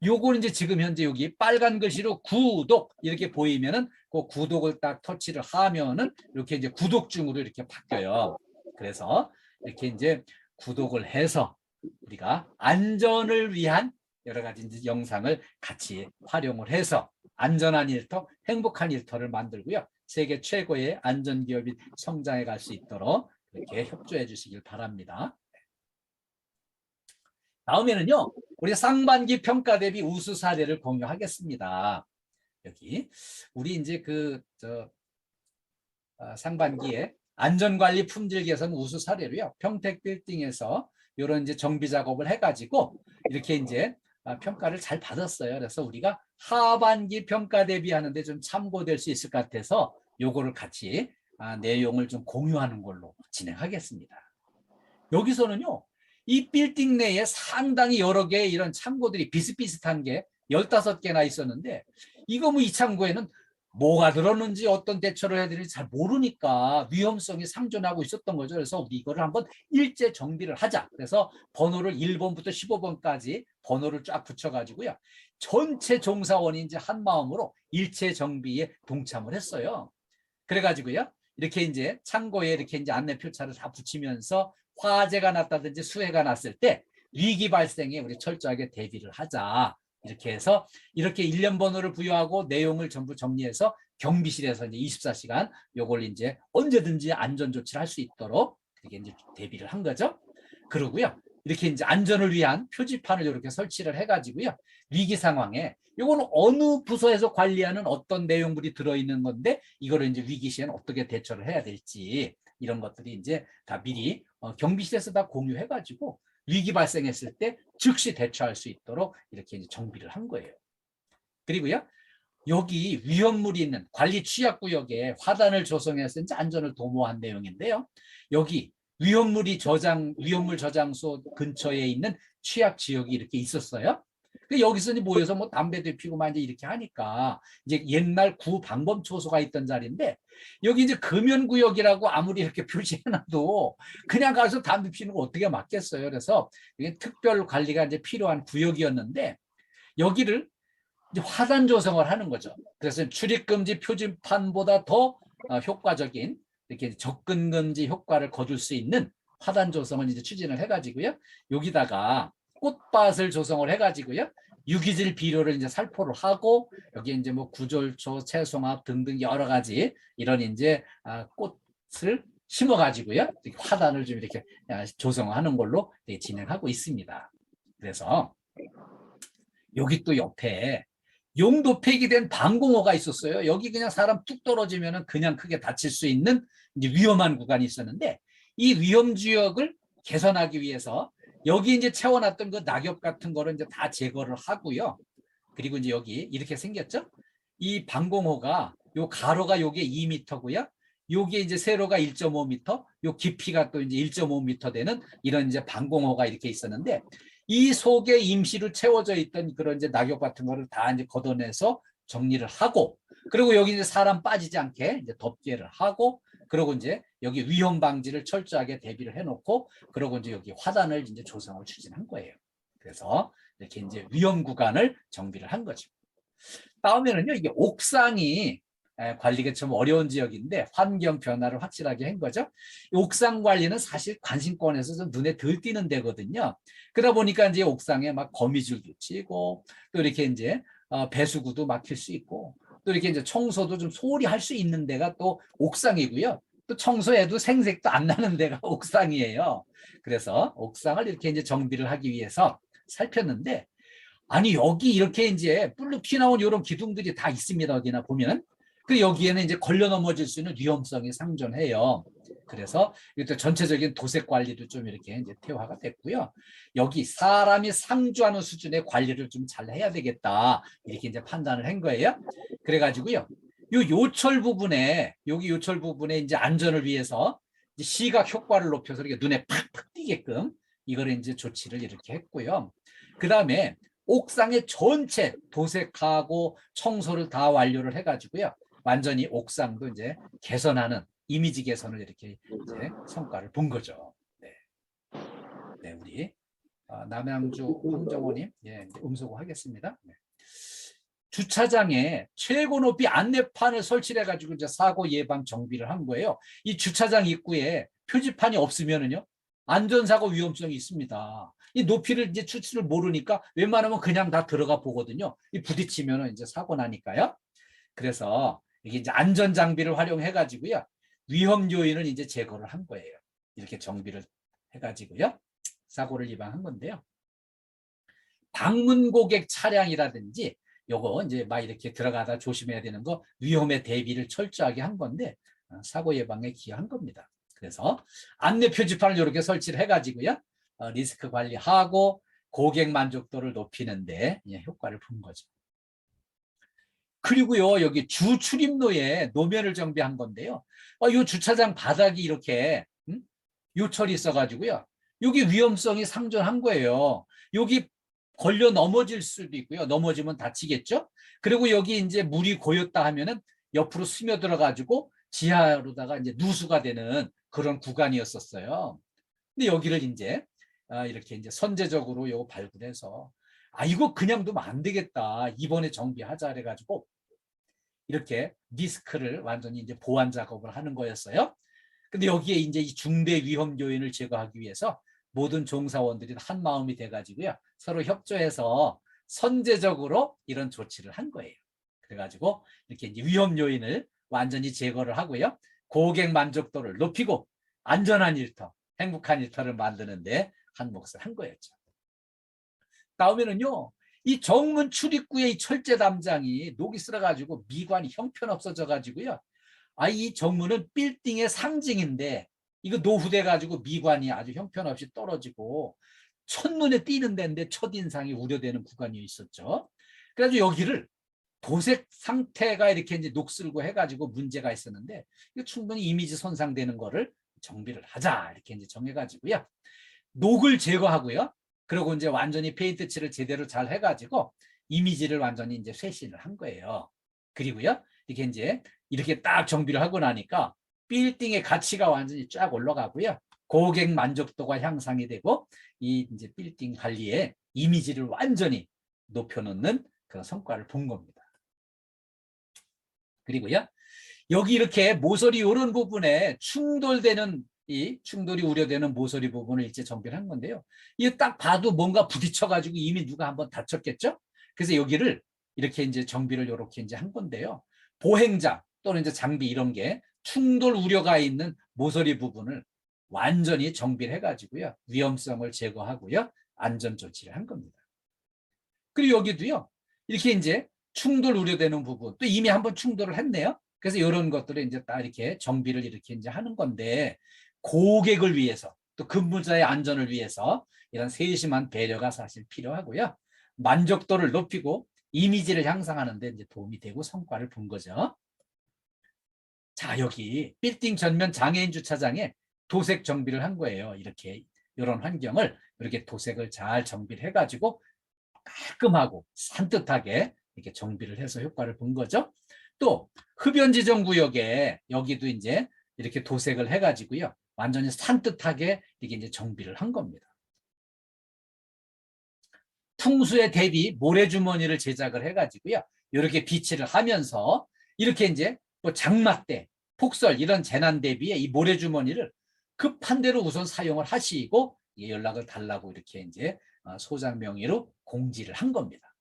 요거는 이제 지금 현재 여기 빨간 글씨로 구독 이렇게 보이면은 그 구독을 딱 터치를 하면은 이렇게 이제 구독 중으로 이렇게 바뀌어요. 그래서 이렇게 이제 구독을 해서 우리가 안전을 위한 여러 가지 이제 영상을 같이 활용을 해서 안전한 일터, 행복한 일터를 만들고요. 세계 최고의 안전기업이 성장해 갈 수 있도록 이렇게 협조해 주시길 바랍니다. 다음에는요, 우리 상반기 평가 대비 우수 사례를 공유하겠습니다. 여기 우리 이제 상반기에 안전관리 품질 개선 우수 사례로요, 평택 빌딩에서 이런 이제 정비 작업을 해가지고 이렇게 이제 평가를 잘 받았어요. 그래서 우리가 하반기 평가 대비하는데 좀 참고될 수 있을 것 같아서 요거를 같이 내용을 좀 공유하는 걸로 진행하겠습니다. 여기서는요, 이 빌딩 내에 상당히 여러 개의 이런 창고들이 비슷비슷한 게 15개나 있었는데, 이거 뭐 이 창고에는 뭐가 들었는지 어떤 대처를 해야 되는지 잘 모르니까 위험성이 상존하고 있었던 거죠. 그래서 우리 이거를 한번 일제 정비를 하자. 그래서 번호를 1번부터 15번까지 번호를 쫙 붙여가지고요, 전체 종사원이 이제 한 마음으로 일체 정비에 동참을 했어요. 그래가지고요, 이렇게 이제 창고에 이렇게 이제 안내 표차를 다 붙이면서 화재가 났다든지 수해가 났을 때 위기 발생에 우리 철저하게 대비를 하자. 이렇게 해서 이렇게 1년 번호를 부여하고 내용을 전부 정리해서 경비실에서 이제 24시간 요걸 이제 언제든지 안전 조치를 할 수 있도록 이렇게 이제 대비를 한 거죠. 그러고요, 이렇게 이제 안전을 위한 표지판을 이렇게 설치를 해가지고요, 위기 상황에 요거는 어느 부서에서 관리하는 어떤 내용물이 들어있는 건데 이거를 이제 위기 시에는 어떻게 대처를 해야 될지 이런 것들이 이제 다 미리 경비실에서 다 공유해가지고 위기 발생했을 때 즉시 대처할 수 있도록 이렇게 이제 정비를 한 거예요. 그리고요, 여기 위험물이 있는 관리 취약구역에 화단을 조성해서 이제 안전을 도모한 내용인데요. 여기 위험물 저장소 근처에 있는 취약 지역이 이렇게 있었어요. 여기서 이제 모여서 뭐 담배도 피고 막 이제 이렇게 하니까 이제 옛날 구 방범 초소가 있던 자리인데, 여기 이제 금연구역이라고 아무리 이렇게 표시해놔도 그냥 가서 담배 피는 거 어떻게 막겠어요. 그래서 이게 특별 관리가 이제 필요한 구역이었는데 여기를 이제 화단 조성을 하는 거죠. 그래서 출입금지 표지판보다 더 효과적인 이렇게 접근금지 효과를 거둘 수 있는 화단 조성을 이제 추진을 해가지고요, 여기다가 꽃밭을 조성을 해가지고요, 유기질 비료를 이제 살포를 하고 여기 이제 뭐 구절초, 채송합 등등 여러 가지 이런 이제 꽃을 심어가지고요, 화단을 좀 이렇게 조성하는 걸로 진행하고 있습니다. 그래서 여기 또 옆에 용도 폐기된 방공호가 있었어요. 여기 그냥 사람 뚝 떨어지면 그냥 크게 다칠 수 있는 이제 위험한 구간이 있었는데, 이 위험 지역을 개선하기 위해서 여기 이제 채워놨던 그 낙엽 같은 거를 이제 다 제거를 하고요. 그리고 이제 여기 이렇게 생겼죠. 이 방공호가 요 가로가 요게 2m고요. 요게 이제 세로가 1.5m, 요 깊이가 또 이제 1.5m 되는 이런 이제 방공호가 이렇게 있었는데, 이 속에 임시로 채워져 있던 그런 이제 낙엽 같은 거를 다 이제 걷어내서 정리를 하고, 그리고 여기 이제 사람 빠지지 않게 이제 덮개를 하고, 그리고 이제 여기 위험 방지를 철저하게 대비를 해놓고, 그리고 이제 여기 화단을 이제 조성을 추진한 거예요. 그래서 이렇게 이제 위험 구간을 정비를 한 거죠. 다음에는요, 이게 옥상이 관리가 좀 어려운 지역인데 환경 변화를 확실하게 한 거죠. 옥상 관리는 사실 관심권에서 좀 눈에 덜 띄는 데거든요. 그러다 보니까 이제 옥상에 막 거미줄도 치고 또 이렇게 이제 배수구도 막힐 수 있고 또 이렇게 이제 청소도 좀 소홀히 할 수 있는 데가 또 옥상이고요. 또 청소해도 생색도 안 나는 데가 옥상이에요. 그래서 옥상을 이렇게 이제 정비를 하기 위해서 살폈는데, 아니 여기 이렇게 이제 뿔룩 튀어나온 이런 기둥들이 다 있습니다. 어디나 보면. 그 여기에는 이제 걸려 넘어질 수 있는 위험성이 상존해요. 그래서 이때 전체적인 도색 관리도 좀 이렇게 이제 태화가 됐고요. 여기 사람이 상주하는 수준의 관리를 좀 잘 해야 되겠다. 이렇게 이제 판단을 한 거예요. 그래가지고요, 요 요철 부분에 여기 요철 부분에 이제 안전을 위해서 이제 시각 효과를 높여서 이렇게 눈에 팍팍 띄게끔 이거를 이제 조치를 이렇게 했고요. 그 다음에 옥상의 전체 도색하고 청소를 다 완료를 해가지고요, 완전히 옥상도 이제 개선하는 이미지 개선을 이렇게 이제 성과를 본 거죠. 네, 네 우리 남양주 황정호님, 예, 음소거 하겠습니다. 네. 주차장에 최고 높이 안내판을 설치해가지고 이제 사고 예방 정비를 한 거예요. 이 주차장 입구에 표지판이 없으면은요, 안전사고 위험성이 있습니다. 이 높이를 이제 추치를 모르니까 웬만하면 그냥 다 들어가 보거든요. 이 부딪히면은 이제 사고 나니까요. 그래서 이게 이제 안전 장비를 활용해 가지고요, 위험 요인을 이제 제거를 한 거예요. 이렇게 정비를 해가지고요. 사고를 예방한 건데요. 방문 고객 차량이라든지 요거 이제 막 이렇게 들어가다 조심해야 되는 거 위험에 대비를 철저하게 한 건데 사고 예방에 기여한 겁니다. 그래서 안내 표지판을 이렇게 설치를 해가지고요. 리스크 관리하고 고객 만족도를 높이는데 효과를 본 거죠. 그리고요, 여기 주 출입로에 노면을 정비한 건데요. 이 주차장 바닥이 이렇게 요철이 있어가지고요. 여기 위험성이 상존한 거예요. 여기 걸려 넘어질 수도 있고요. 넘어지면 다치겠죠. 그리고 여기 이제 물이 고였다 하면은 옆으로 스며들어가지고 지하로다가 이제 누수가 되는 그런 구간이었었어요. 근데 여기를 이제 이렇게 이제 선제적으로 요거 발굴해서 이거 그냥 두면 안 되겠다. 이번에 정비하자 해가지고 이렇게 디스크를 완전히 이제 보완 작업을 하는 거였어요. 근데 여기에 이제 이 중대 위험 요인을 제거하기 위해서 모든 종사원들이 한 마음이 돼가지고요. 서로 협조해서 선제적으로 이런 조치를 한 거예요. 그래가지고 이렇게 이제 위험 요인을 완전히 제거를 하고요. 고객 만족도를 높이고 안전한 일터, 행복한 일터를 만드는데 한 몫을 한 거였죠. 다음에는요. 이 정문 출입구에 이 철제 담장이 녹이 쓸어가지고 미관이 형편없어져 가지고요. 이 정문은 빌딩의 상징인데 이거 노후돼 가지고 미관이 아주 형편없이 떨어지고 첫눈에 띄는 데인데 첫인상이 우려되는 구간이 있었죠. 그래서 여기를 도색 상태가 이렇게 이제 녹슬고 해가지고 문제가 있었는데 이거 충분히 이미지 손상되는 거를 정비를 하자 이렇게 이제 정해가지고요. 녹을 제거하고요. 그리고 이제 완전히 페인트 칠을 제대로 잘 해가지고 이미지를 완전히 이제 쇄신을 한 거예요. 그리고요. 이렇게 이제 이렇게 딱 정비를 하고 나니까 빌딩의 가치가 완전히 쫙 올라가고요. 고객 만족도가 향상이 되고 이 이제 빌딩 관리의 이미지를 완전히 높여놓는 그런 성과를 본 겁니다. 그리고요. 여기 이렇게 모서리 이런 부분에 충돌되는 이 충돌이 우려되는 모서리 부분을 이제 정비를 한 건데요. 이게 딱 봐도 뭔가 부딪혀가지고 이미 누가 한번 다쳤겠죠? 그래서 여기를 이렇게 이제 정비를 이렇게 이제 한 건데요. 보행자 또는 이제 장비 이런 게 충돌 우려가 있는 모서리 부분을 완전히 정비를 해가지고요. 위험성을 제거하고요. 안전 조치를 한 겁니다. 그리고 여기도요. 이렇게 이제 충돌 우려되는 부분 또 이미 한번 충돌을 했네요. 그래서 이런 것들을 이제 딱 이렇게 정비를 이렇게 이제 하는 건데 고객을 위해서 또 근무자의 안전을 위해서 이런 세심한 배려가 사실 필요하고요. 만족도를 높이고 이미지를 향상하는 데 이제 도움이 되고 성과를 본 거죠. 자, 여기 빌딩 전면 장애인 주차장에 도색 정비를 한 거예요. 이렇게 이런 환경을 이렇게 도색을 잘 정비를 해가지고 깔끔하고 산뜻하게 이렇게 정비를 해서 효과를 본 거죠. 또 흡연 지정 구역에 여기도 이제 이렇게 도색을 해가지고요. 완전히 산뜻하게 이게 이제 정비를 한 겁니다. 풍수에 대비 모래주머니를 제작을 해가지고요. 이렇게 비치를 하면서 이렇게 이제 뭐 장마 때 폭설 이런 재난 대비에 이 모래주머니를 급한 대로 우선 사용을 하시고 연락을 달라고 이렇게 이제 소장 명의로 공지를 한 겁니다.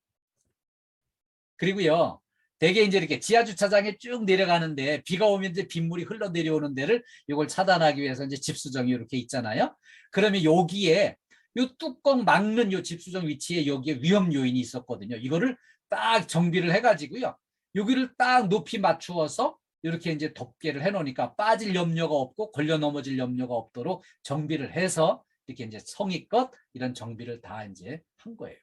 그리고요. 대개 이제 이렇게 지하 주차장에 쭉 내려가는데 비가 오면 이제 빗물이 흘러 내려오는 데를 이걸 차단하기 위해서 이제 집수정이 이렇게 있잖아요. 그러면 여기에 요 뚜껑 막는 요 집수정 위치에 여기에 위험 요인이 있었거든요. 이거를 딱 정비를 해가지고요. 여기를 딱 높이 맞추어서 이렇게 이제 덮개를 해놓으니까 빠질 염려가 없고 걸려 넘어질 염려가 없도록 정비를 해서 이렇게 이제 성의껏 이런 정비를 다 이제 한 거예요.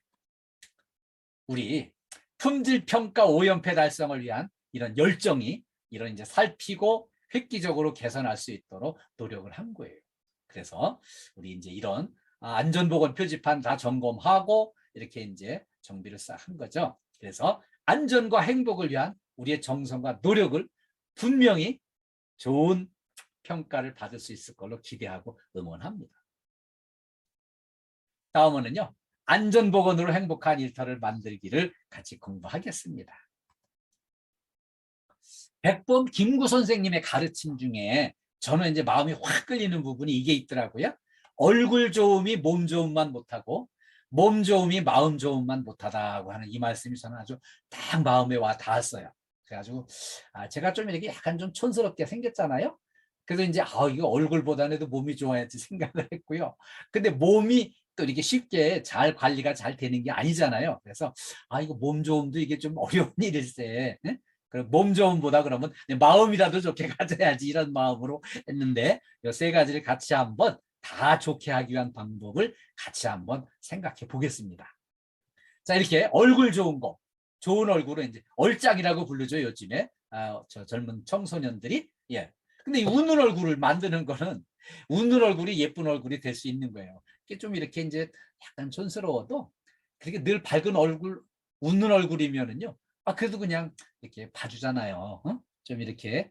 우리 품질 평가 5연패 달성을 위한 이런 열정이 이런 이제 살피고 획기적으로 개선할 수 있도록 노력을 한 거예요. 그래서 우리 이제 이런 안전보건 표지판 다 점검하고 이렇게 이제 정비를 싹 한 거죠. 그래서 안전과 행복을 위한 우리의 정성과 노력을 분명히 좋은 평가를 받을 수 있을 걸로 기대하고 응원합니다. 다음은요. 안전보건으로 행복한 일터를 만들기를 같이 공부하겠습니다. 백범 김구 선생님의 가르침 중에 저는 이제 마음이 확 끌리는 부분이 이게 있더라고요. 얼굴 좋음이 몸 좋음만 못하고 몸 좋음이 마음 좋음만 못하다고 하는 이 말씀이 저는 아주 딱 마음에 와 닿았어요. 그래가지고 제가 좀 이렇게 약간 좀 촌스럽게 생겼잖아요. 그래서 이제 이거 얼굴보다는 몸이 좋아야지 생각을 했고요. 근데 몸이 또 이렇게 쉽게 잘 관리가 잘 되는 게 아니잖아요. 그래서 이거 몸 좋음도 이게 좀 어려운 일일세. 예? 그럼 몸 좋음보다 그러면 마음이라도 좋게 가져야지 이런 마음으로 했는데 이 세 가지를 같이 한번 다 좋게 하기 위한 방법을 같이 한번 생각해 보겠습니다. 자, 이렇게 얼굴 좋은 거, 좋은 얼굴은 이제 얼짱이라고 부르죠, 요즘에. 저 젊은 청소년들이. 예. 근데 이 웃는 얼굴을 만드는 거는 웃는 얼굴이 예쁜 얼굴이 될 수 있는 거예요. 이게 좀 이렇게 이제 약간 촌스러워도 그렇게 늘 밝은 얼굴, 웃는 얼굴이면은요. 그래도 그냥 이렇게 봐주잖아요. 좀 이렇게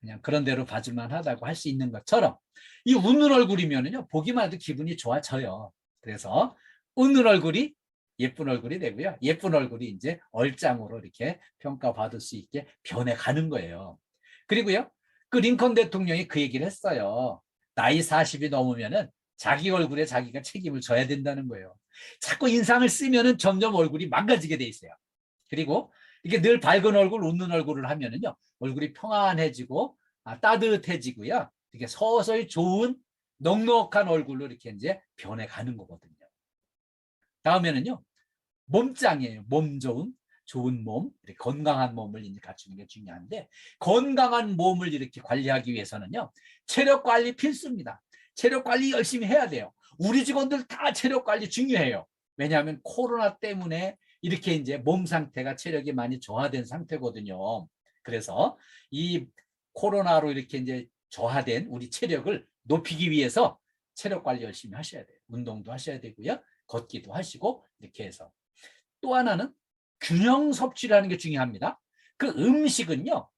그냥 그런 대로 봐줄만 하다고 할 수 있는 것처럼 이 웃는 얼굴이면은요. 보기만 해도 기분이 좋아져요. 그래서 웃는 얼굴이 예쁜 얼굴이 되고요. 예쁜 얼굴이 이제 얼짱으로 이렇게 평가받을 수 있게 변해가는 거예요. 그리고요. 그 링컨 대통령이 그 얘기를 했어요. 나이 40이 넘으면은 자기 얼굴에 자기가 책임을 져야 된다는 거예요. 자꾸 인상을 쓰면은 점점 얼굴이 망가지게 돼 있어요. 그리고 이게 늘 밝은 얼굴, 웃는 얼굴을 하면은요. 얼굴이 평안해지고 따뜻해지고요. 이렇게 서서히 좋은 넉넉한 얼굴로 이렇게 이제 변해가는 거거든요. 다음에는요. 몸짱이에요. 몸 좋은 몸, 이렇게 건강한 몸을 이제 갖추는 게 중요한데 건강한 몸을 이렇게 관리하기 위해서는요. 체력 관리 필수입니다. 체력 관리 열심히 해야 돼요. 우리 직원들 다 체력 관리 중요해요. 왜냐하면 코로나 때문에 이렇게 이제 몸 상태가 체력이 많이 저하된 상태거든요. 그래서 이 코로나로 이렇게 이제 저하된 우리 체력을 높이기 위해서 체력 관리 열심히 하셔야 돼요. 운동도 하셔야 되고요. 걷기도 하시고 이렇게 해서 또 하나는 균형 섭취라는 게 중요합니다. 그 음식은요.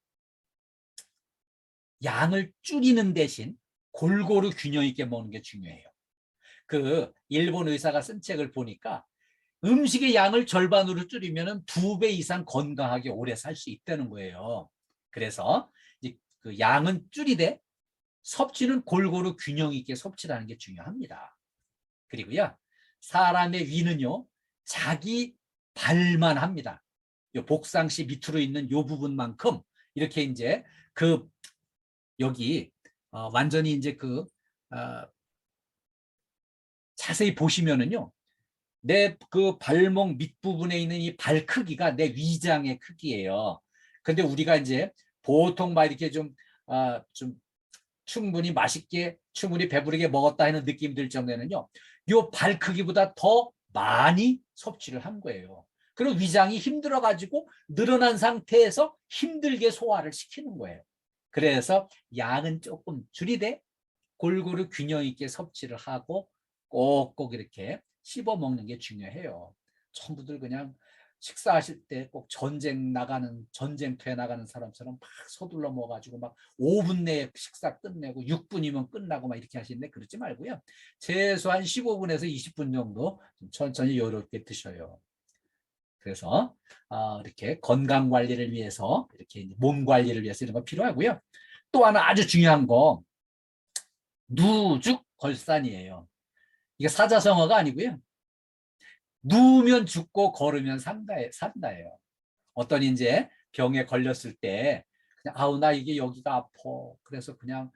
양을 줄이는 대신 골고루 균형 있게 먹는 게 중요해요. 그 일본 의사가 쓴 책을 보니까 음식의 양을 절반으로 줄이면 2배 이상 건강하게 오래 살 수 있다는 거예요. 그래서 그 양은 줄이되 섭취는 골고루 균형 있게 섭취하는 게 중요합니다. 그리고요. 사람의 위는요. 자기 발만 합니다. 요 복상시 밑으로 있는 요 부분만큼 이렇게 이제 그 여기 완전히 이제 자세히 보시면은요. 내 그 발목 밑부분에 있는 이 발 크기가 내 위장의 크기예요. 근데 우리가 이제 보통 막 이렇게 좀 충분히 맛있게 충분히 배부르게 먹었다 하는 느낌 들 정도는요. 요 발 크기보다 더 많이 섭취를 한 거예요. 그리고 위장이 힘들어 가지고 늘어난 상태에서 힘들게 소화를 시키는 거예요. 그래서 양은 조금 줄이되 골고루 균형 있게 섭취를 하고 꼭꼭 이렇게 씹어 먹는 게 중요해요. 전부들 그냥 식사하실 때 꼭 전쟁터에 나가는 사람처럼 막 서둘러 먹어가지고 막 5분 내에 식사 끝내고 6분이면 끝나고 막 이렇게 하시는데 그러지 말고요. 최소한 15분에서 20분 정도 천천히 여유롭게 드셔요. 그래서 이렇게 건강 관리를 위해서 이렇게 몸 관리를 위해서 이런 거 필요하고요. 또 하나 아주 중요한 거 누죽걸산이에요. 이게 사자성어가 아니고요. 누우면 죽고 걸으면 산다예요. 어떤 이제 병에 걸렸을 때 그냥 나 이게 여기가 아파. 그래서 그냥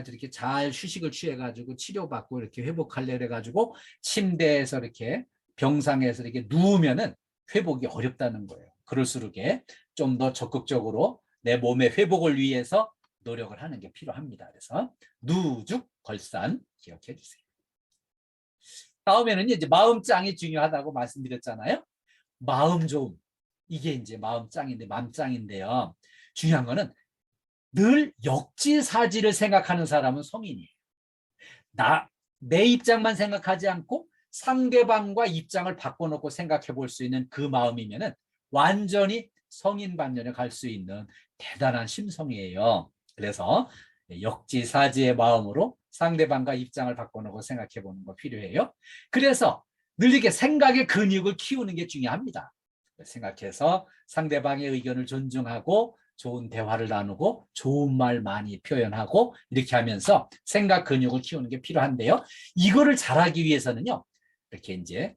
이렇게 잘 휴식을 취해가지고 치료받고 이렇게 회복하려 해가지고 침대에서 이렇게 병상에서 이렇게 누우면은 회복이 어렵다는 거예요. 그럴수록 좀 더 적극적으로 내 몸의 회복을 위해서 노력을 하는 게 필요합니다. 그래서 누죽걸산 기억해 주세요. 다음에는 이제 마음짱이 중요하다고 말씀드렸잖아요. 마음 좋음. 이게 이제 마음짱인데 맘짱인데요. 중요한 거는 늘 역지사지를 생각하는 사람은 성인이에요. 내 입장만 생각하지 않고 상대방과 입장을 바꿔놓고 생각해 볼 수 있는 그 마음이면은 완전히 성인 반면에 갈 수 있는 대단한 심성이에요. 그래서 역지사지의 마음으로 상대방과 입장을 바꿔놓고 생각해 보는 거 필요해요. 그래서 늘 이렇게 생각의 근육을 키우는 게 중요합니다. 생각해서 상대방의 의견을 존중하고 좋은 대화를 나누고 좋은 말 많이 표현하고 이렇게 하면서 생각 근육을 키우는 게 필요한데요. 이거를 잘하기 위해서는요. 이렇게 이제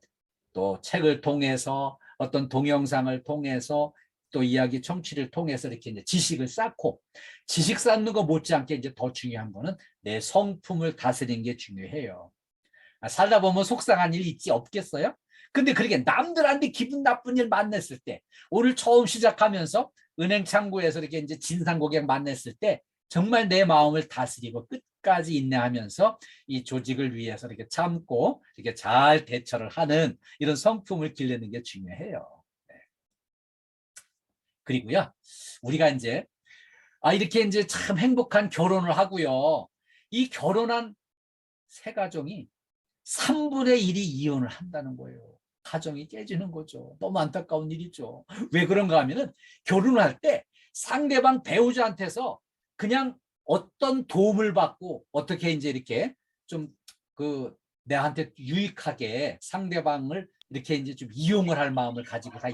또 책을 통해서 어떤 동영상을 통해서 또 이야기 청취를 통해서 이렇게 이제 지식을 쌓고, 지식 쌓는 거 못지않게 이제 더 중요한 거는 내 성품을 다스리는 게 중요해요. 살다 보면 속상한 일 있지 없겠어요? 근데 그렇게 남들한테 기분 나쁜 일 만났을 때, 오늘 처음 시작하면서 은행 창구에서 이렇게 이제 진상 고객 만났을 때 정말 내 마음을 다스리고 끝까지 인내하면서 이 조직을 위해서 이렇게 참고 이렇게 잘 대처를 하는 이런 성품을 기르는 게 중요해요. 네. 그리고요, 우리가 이제 이렇게 이제 참 행복한 결혼을 하고요. 이 결혼한 세 가정이 3분의 1이 이혼을 한다는 거예요. 가정이 깨지는 거죠. 너무 안타까운 일이죠. 왜 그런가 하면은 결혼을 할 때 상대방 배우자한테서 그냥 어떤 도움을 받고 어떻게 이제 이렇게 좀 그 내한테 유익하게 상대방을 이렇게 이제 좀 이용을 할 마음을 가지고 다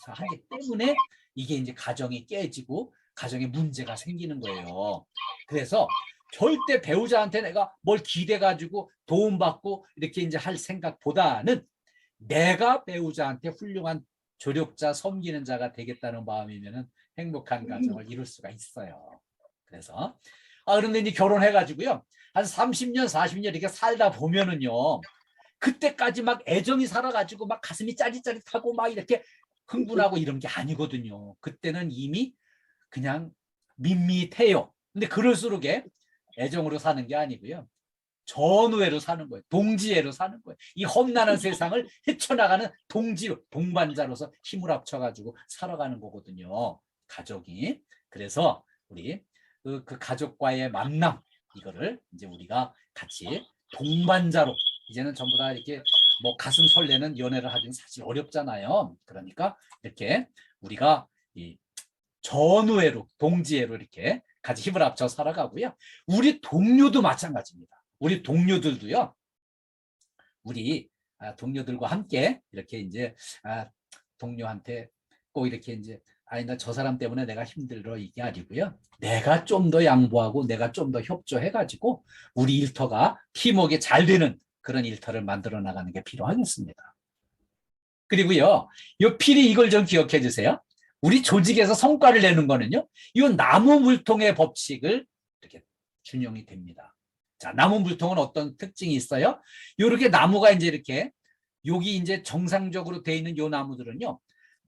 하기 때문에 이게 이제 가정이 깨지고 가정에 문제가 생기는 거예요. 그래서 절대 배우자한테 내가 뭘 기대 가지고 도움받고 이렇게 이제 할 생각보다는 내가 배우자한테 훌륭한 조력자, 섬기는 자가 되겠다는 마음이면은 행복한 가정을 이룰 수가 있어요. 그래서 그런데 이제 결혼해 가지고요, 한 30년, 40년 이렇게 살다 보면은요, 그때까지 막 애정이 살아가지고 막 가슴이 짜릿짜릿하고 막 이렇게 흥분하고 이런 게 아니거든요. 그때는 이미 그냥 밋밋해요. 근데 그럴수록에 애정으로 사는 게 아니고요, 전우애로 사는 거예요. 동지애로 사는 거예요. 이 험난한 세상을 헤쳐나가는 동반자로서 힘을 합쳐가지고 살아가는 거거든요. 가족이. 그래서 우리 그 가족과의 만남, 이거를 이제 우리가 같이 동반자로, 이제는 전부 다 이렇게 뭐 가슴 설레는 연애를 하기는 사실 어렵잖아요. 그러니까 이렇게 우리가 이 전우애로, 동지애로 이렇게 같이 힘을 합쳐 살아가고요. 우리 동료도 마찬가지입니다. 우리 동료들도요, 우리 동료들과 함께 이렇게 이제 동료한테 꼭 이렇게 이제 나 저 사람 때문에 내가 힘들어 이게 아니고요, 내가 좀 더 양보하고 내가 좀 더 협조해가지고 우리 일터가 팀워크가 잘 되는 그런 일터를 만들어 나가는 게 필요하겠습니다. 그리고요, 요 필히 이걸 좀 기억해 주세요. 우리 조직에서 성과를 내는 거는요, 이 나무 물통의 법칙을 이렇게 준용이 됩니다. 자, 나무 물통은 어떤 특징이 있어요? 이렇게 나무가 이제 이렇게, 여기 이제 정상적으로 돼 있는 요 나무들은요,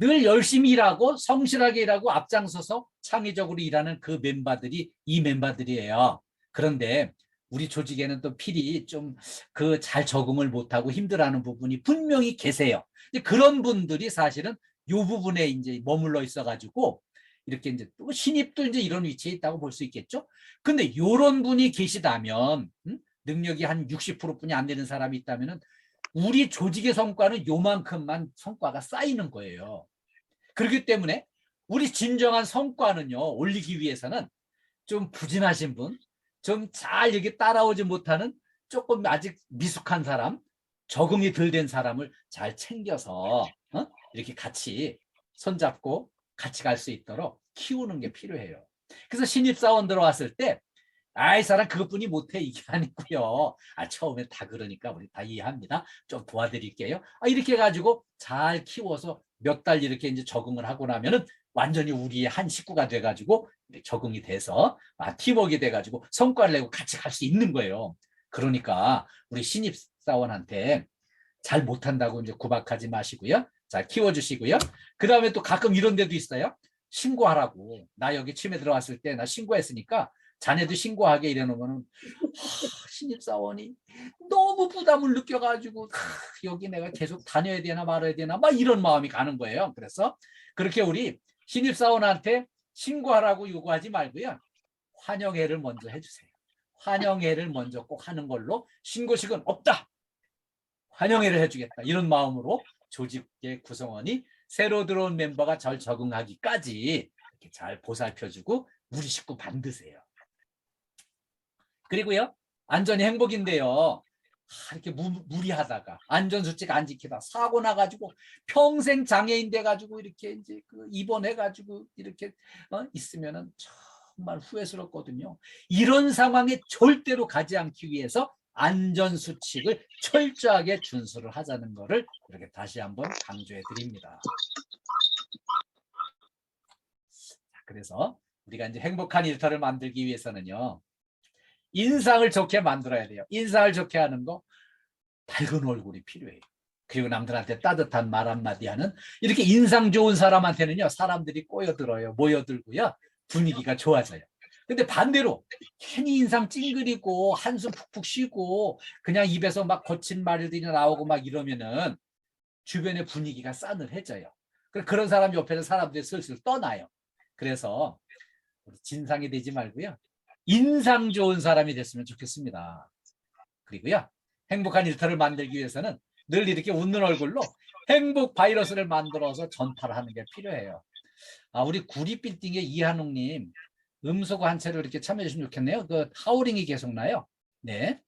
늘 열심히 일하고 성실하게 일하고 앞장서서 창의적으로 일하는 그 멤버들이 이 멤버들이에요. 그런데 우리 조직에는 또 필히 좀 그 잘 적응을 못하고 힘들어하는 부분이 분명히 계세요. 그런 분들이 사실은 요 부분에 이제 머물러 있어가지고 이렇게 이제 또 신입도 이제 이런 위치에 있다고 볼 수 있겠죠. 근데 이런 분이 계시다면, 능력이 한 60%뿐이 안 되는 사람이 있다면은 우리 조직의 성과는 요만큼만 성과가 쌓이는 거예요. 그렇기 때문에 우리 진정한 성과는요, 올리기 위해서는 좀 부진하신 분, 좀 잘 이렇게 따라오지 못하는 조금 아직 미숙한 사람, 적응이 덜 된 사람을 잘 챙겨서 이렇게 같이 손잡고 같이 갈 수 있도록 키우는 게 필요해요. 그래서 신입사원 들어왔을 때 이 사람 그것뿐이 못해 이게 아니고요. 처음에 다 그러니까 우리 다 이해합니다. 좀 도와드릴게요. 이렇게 해가지고 잘 키워서 몇 달 이렇게 이제 적응을 하고 나면은 완전히 우리의 한 식구가 돼가지고 적응이 돼서 팀워크가 돼가지고 성과를 내고 같이 갈 수 있는 거예요. 그러니까 우리 신입사원한테 잘 못한다고 이제 구박하지 마시고요. 잘 키워주시고요. 그 다음에 또 가끔 이런 데도 있어요. 신고하라고. 나 여기 취임에 들어왔을 때 나 신고했으니까 자네도 신고하게 이래놓으면 신입사원이 너무 부담을 느껴가지고 여기 내가 계속 다녀야 되나 말아야 되나 막 이런 마음이 가는 거예요. 그래서 그렇게 우리 신입사원한테 신고하라고 요구하지 말고요, 환영회를 먼저 해주세요. 환영회를 먼저 꼭 하는 걸로, 신고식은 없다, 환영회를 해주겠다, 이런 마음으로 조직의 구성원이 새로 들어온 멤버가 잘 적응하기까지 이렇게 잘 보살펴주고 우리 식구 만드세요. 그리고요, 안전이 행복인데요, 이렇게 무리하다가 안전수칙 안 지키다 사고 나가지고 평생 장애인 돼가지고 이렇게 이제 입원해가지고 이렇게 있으면은 정말 후회스럽거든요. 이런 상황에 절대로 가지 않기 위해서 안전수칙을 철저하게 준수를 하자는 것을 이렇게 다시 한번 강조해 드립니다. 그래서 우리가 이제 행복한 일터를 만들기 위해서는요. 인상을 좋게 만들어야 돼요. 인상을 좋게 하는 거 밝은 얼굴이 필요해요. 그리고 남들한테 따뜻한 말 한마디 하는 이렇게 인상 좋은 사람한테는요. 사람들이 꼬여들어요. 모여들고요. 분위기가 좋아져요. 근데 반대로 괜히 인상 찡그리고 한숨 푹푹 쉬고 그냥 입에서 막 거친 말들이 나오고 막 이러면은 주변의 분위기가 싸늘해져요. 그런 사람 옆에서 사람들이 슬슬 떠나요. 그래서 진상이 되지 말고요. 인상 좋은 사람이 됐으면 좋겠습니다. 그리고요. 행복한 일터를 만들기 위해서는 늘 이렇게 웃는 얼굴로 행복 바이러스를 만들어서 전파를 하는 게 필요해요. 우리 구리빌딩의 이한웅님 음소거 한 채로 이렇게 참여해 주시면 좋겠네요. 그 하우링이 계속 나요. 네.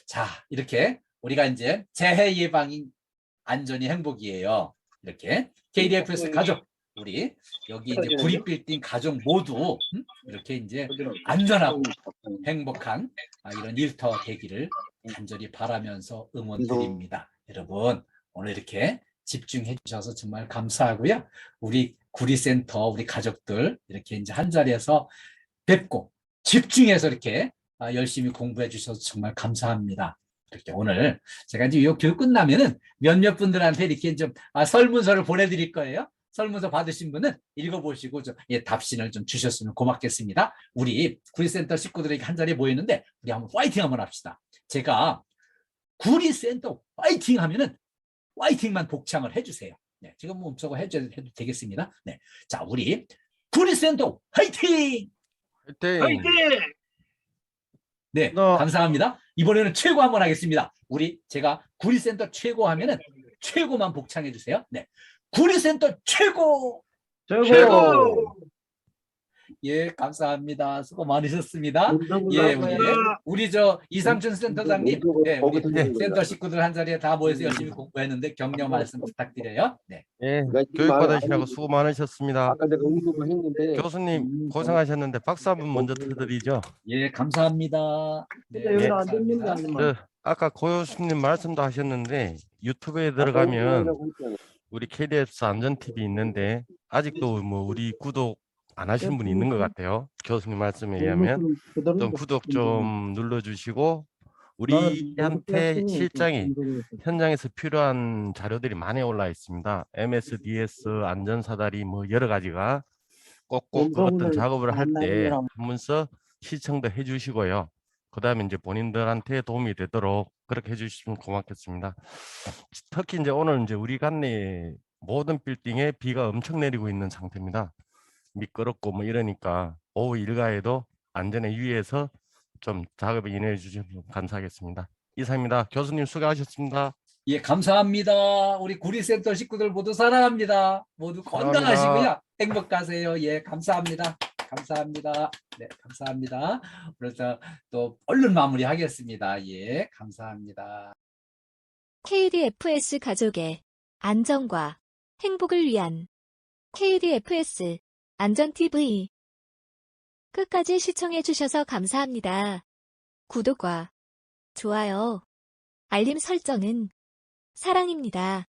자, 이렇게 우리가 이제 재해 예방이 안전이 행복이에요. 이렇게 KDFS 가족 우리 여기 이제 구리빌딩 가족 모두 이렇게 이제 안전하고 행복한 이런 일터 되기를 간절히 바라면서 응원드립니다. 여러분 오늘 이렇게 집중해 주셔서 정말 감사하고요. 우리 구리센터 우리 가족들 이렇게 이제 한 자리에서 뵙고 집중해서 이렇게 열심히 공부해 주셔서 정말 감사합니다. 이렇게 오늘 제가 이제 이 교육 끝나면은 몇몇 분들한테 이렇게 좀 설문서를 보내드릴 거예요. 설문서 받으신 분은 읽어보시고 좀 답신을 좀 주셨으면 고맙겠습니다. 우리 구리센터 식구들에게 한 자리에 모였는데 우리 한번 파이팅 한번 합시다. 제가 구리센터 파이팅 하면은 파이팅만 복창을 해주세요. 네, 지금 몸소거 해도 되겠습니다. 네, 자 우리 구리센터 파이팅! 파이팅! 네, 감사합니다. 이번에는 최고 한번 하겠습니다. 제가 구리센터 최고 하면은 최고만 복창해 주세요. 네, 구리센터 최고! 최고! 예, 감사합니다. 수고 많으셨습니다. 예, 우리 저 이상춘 센터장님, 네, 우리 센터 식구들 한 자리에 다 모여서 열심히 공부했는데 격려 말씀 부탁드려요. 네. 예, 교육 받으시라고 수고 많으셨습니다. 아까 내가 응급을 했는데 교수님 고생하셨는데 박수 한번 먼저 드리죠. 예, 감사합니다. 네, 감사합니다. 아까 고 교수님 말씀도 하셨는데 유튜브에 들어가면 우리 KDFS 안전TV 있는데 아직도 뭐 우리 구독 안 하신 분이 있는 것 같아요. 교수님 말씀에 의하면 좀 구독 좀 눌러주시고 우리한테 실장이 현장에서 필요한 자료들이 많이 올라 있습니다. MSDS 안전사다리 뭐 여러 가지가 꼭꼭 어떤 작업을 할 때 한 번씩 시청도 해주시고요. 그 다음에 이제 본인들한테 도움이 되도록 그렇게 해주시면 고맙겠습니다. 특히 이제 오늘 이제 우리 관내 모든 빌딩에 비가 엄청 내리고 있는 상태입니다. 미끄럽고 뭐 이러니까 오후 일과에도 안전에 유의해서 좀 작업에 인해해 주시면 감사하겠습니다. 이상입니다. 교수님 수고하셨습니다. 예, 감사합니다. 우리 구리센터 식구들 모두 사랑합니다. 모두 건강하시고요. 행복하세요. 예, 감사합니다. 감사합니다. 네, 감사합니다. 그래서 또 얼른 마무리하겠습니다. 예, 감사합니다. KDFS 가족의 안전과 행복을 위한 KDFS 안전TV 끝까지 시청해 주셔서 감사합니다. 구독과 좋아요, 알림 설정은 사랑입니다.